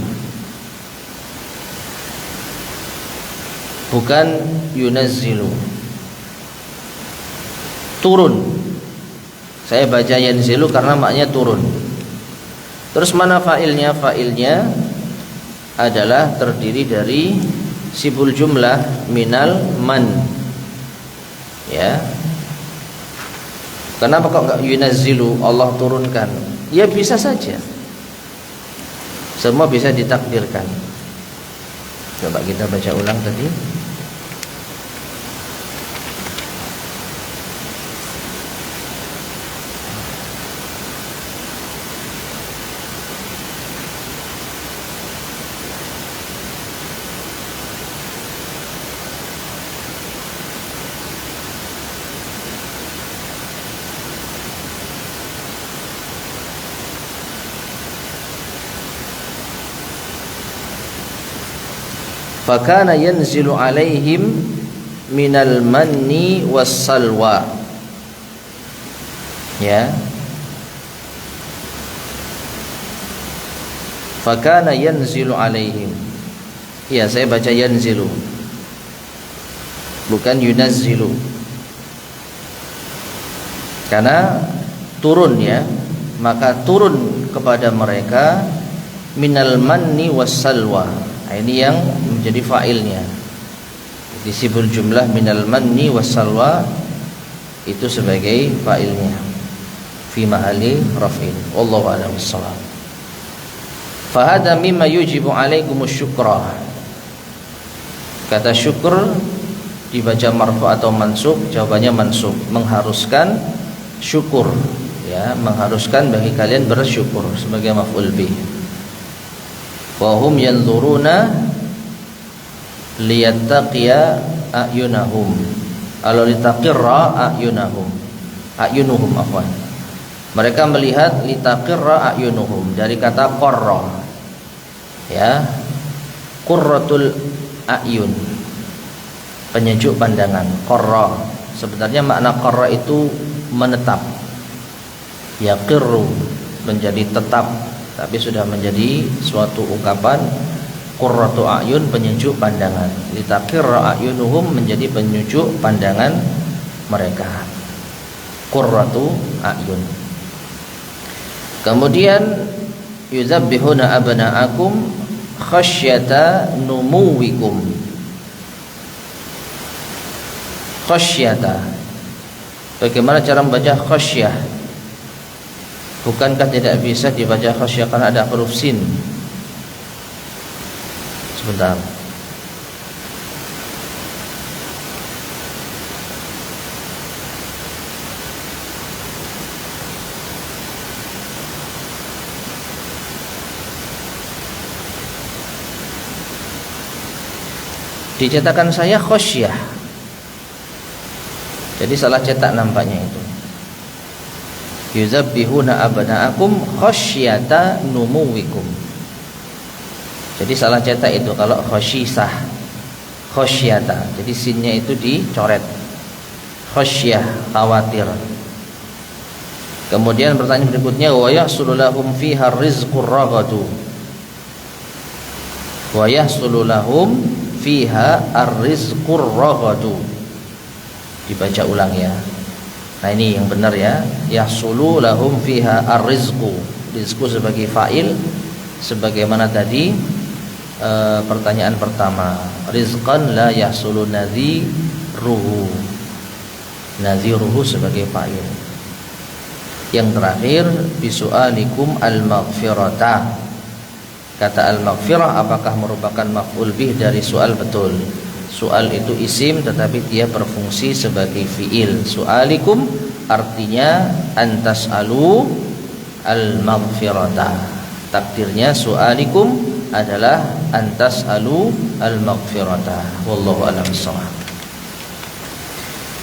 bukan yunazzilu? Turun. Saya baca yanzilu karena maknanya turun. Terus mana fa'ilnya? Fa'ilnya adalah terdiri dari sibul jumlah minal man. Ya. Kenapa kok enggak yunazzilu, Allah turunkan? Ya bisa saja. Semua bisa ditakdirkan. Coba kita baca ulang tadi. Fakana yanzilu alaihim minal manni wassalwa. Ya. Fakana yanzilu alaihim. Ya, saya baca yanzilu, bukan yunazzilu. Karena turun ya, maka turun kepada mereka minal manni wassalwa. Nah, ini yang menjadi fa'ilnya. Disibul jumlah minal manni wassalwa itu sebagai fa'ilnya fi mahalli raf'in. Wallahu a'lam bissawab. Fa hadha mimma yujibu 'alaikumus syukra. Kata syukur dibaca marfu atau mansub, jawabannya mansub, mengharuskan syukur ya, mengharuskan bagi kalian bersyukur sebagai maf'ul bih. Wa hum yanzuruna liyattaqiya a'yunahum. Kalau litaqirra a'yunuhum afwan. Mereka melihat litaqirra a'yunuhum dari kata qarra. Ya. Qurratul a'yun. Penyejuk pandangan, qarra. Sebenarnya makna qarra itu menetap. Yaqirru menjadi tetap, tapi sudah menjadi suatu ungkapan. Qurratu a'yun, penyejuk pandangan. Litaqirra a'yunuhum, menjadi penyejuk pandangan mereka. Qurratu a'yun. Kemudian yuzabbihuna abna'akum khasyata numuwikum. Khasyata, bagaimana cara membaca khasyah? Bukankah tidak bisa dibaca khasyah karena ada huruf sin? Sebentar. Di cetakan saya khasyah, jadi salah cetak nampaknya itu. Yuzabbihuna abna'akum khasyata numuwikum. Jadi salah cetak itu kalau khasyisah, khasyata. Jadi sinnya itu dicoret. Khasyah, khawatir. Kemudian pertanyaan berikutnya, wa yahsulu lahum fiha rizqur raghadu. Wa yahsulu lahum fiha ar-rizqur raghadu. Dibaca ulang ya. Nah ini yang benar ya. Yahsulu lahum fiha ar-rizqu. Rizqu sebagai fa'il, sebagaimana tadi pertanyaan pertama. Rizqan la yahsulu nadhiruhu. Nadhiruhu sebagai fa'il. Yang terakhir, bisu'alikum al-maghfirata. Kata al-maghfirah apakah merupakan maf'ul bih dari soal? Betul. Soal itu isim tetapi dia berfungsi sebagai fi'il. Su'alikum artinya antas'alu al-maghfirata. Takdirnya su'alikum adalah antas'alu al-maghfirata. Wallahu a'lam bishawab.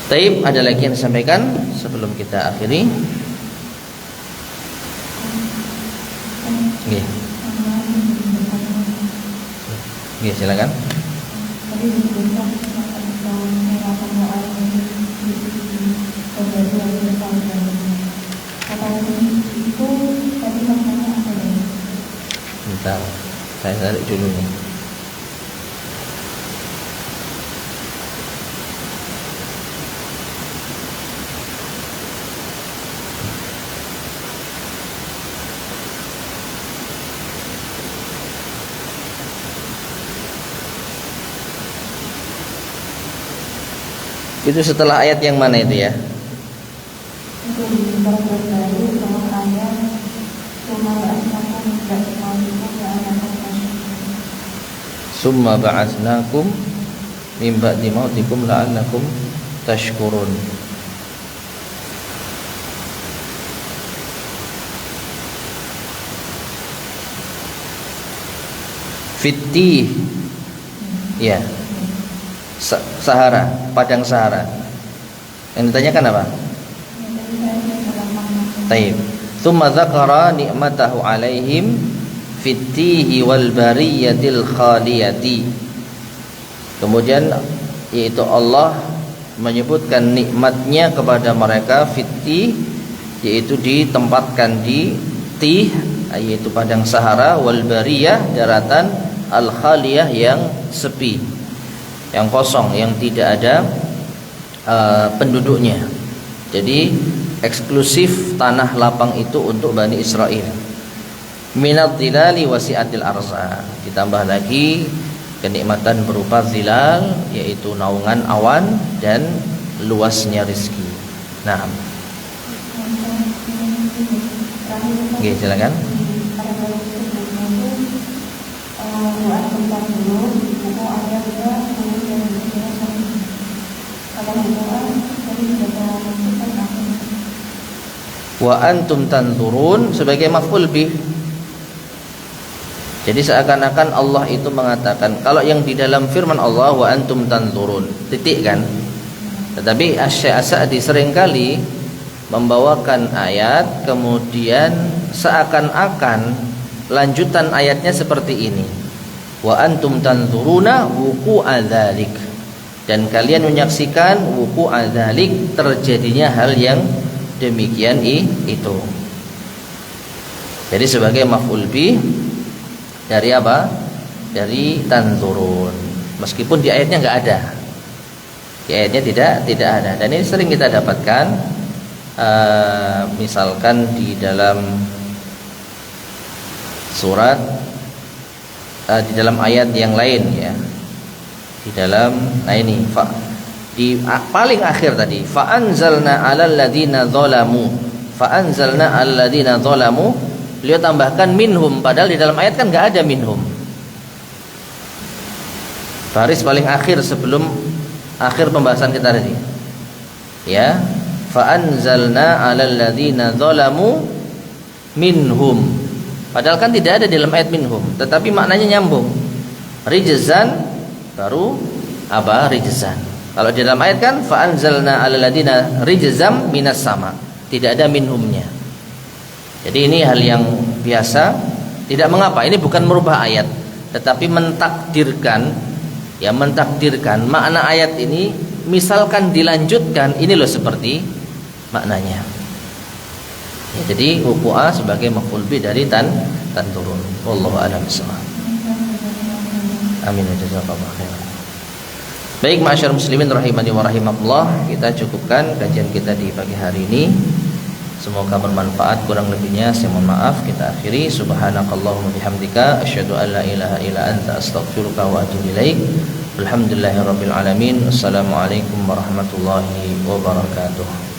Taib, ada lagi yang disampaikan sebelum kita akhiri? Nggih. Nggih, silakan. Tadi disebutkan tentang mengapa doa kata itu tadi maknanya apa ya? Bentar, saya tarik dulu nih. Itu setelah ayat yang mana itu ya? Itu di paragraf baru sama ayat Summa ba'atsnakum min ba'di mautikum la'allakum tashkurun. Fittih. Ya. Sahara, padang Sahara. Yang ditanyakan apa? Taib. Tsumma dzakara ni'matahu 'alaihim fittihi wal bariyatil khaliyati. Kemudian yaitu Allah menyebutkan nikmatnya kepada mereka fittih, yaitu ditempatkan di tih, yaitu padang Sahara, wal bariyah, daratan al-khaliyah yang sepi, yang kosong, yang tidak ada penduduknya. Jadi eksklusif tanah lapang itu untuk Bani Israel. Minadh dhilali wasi'atil arza. Ditambah lagi kenikmatan berupa zilal, yaitu naungan awan dan luasnya rezeki. Nah, oke, silakan. Wa antum tanzurun sebagai maf'ul bih. Jadi seakan-akan Allah itu mengatakan, kalau yang di dalam firman Allah wa antum tanzurun, titik kan. Tetapi Asy-Syaikh As-Sa'di seringkali membawakan ayat kemudian seakan-akan lanjutan ayatnya seperti ini. Wa antum tanzuruna wuqu'al dzalik. Dan kalian menyaksikan wuqu'al dzalik, terjadinya hal yang demikian itu. Jadi sebagai maf'ul bih dari apa? Dari tanzurun. Meskipun di ayatnya enggak ada. Di ayatnya tidak ada. Dan ini sering kita dapatkan misalkan di dalam surat, di dalam ayat yang lain ya. Di dalam ini di paling akhir tadi, fa anzalna 'alal ladzina zalamu, fa anzalna 'alal ladzina zalamu, beliau tambahkan minhum, padahal di dalam ayat kan enggak ada minhum. Baris paling akhir sebelum akhir pembahasan kita tadi. Ya, fa anzalna 'alal ladzina zalamu minhum. Padahal kan tidak ada di dalam ayat minhum, tetapi maknanya nyambung. Rijzan baru apa? Rijzan. Kalau di dalam ayat kan fa anzalna 'alal ladzina rijzam minas sama, tidak ada minhumnya. Jadi ini hal yang biasa, tidak mengapa. Ini bukan merubah ayat, tetapi mentakdirkan makna ayat ini. Misalkan dilanjutkan, ini loh seperti maknanya. Ya, jadi wuqu'ah sebagai maf'ul bih dari tanzurun. Wallahu a'lam bishawab. Amin, jazakallahu khairan. Baik, ma'asyar muslimin rahimani wa rahimakumullah, kita cukupkan kajian kita di pagi hari ini. Semoga bermanfaat, kurang lebihnya saya mohon maaf. Kita akhiri, subhanakallahumma bihamdika asyhadu an la ilaha illa anta astaghfiruka wa atubu ilaik. Alhamdulillahirabbil alamin. Assalamualaikum warahmatullahi wabarakatuh.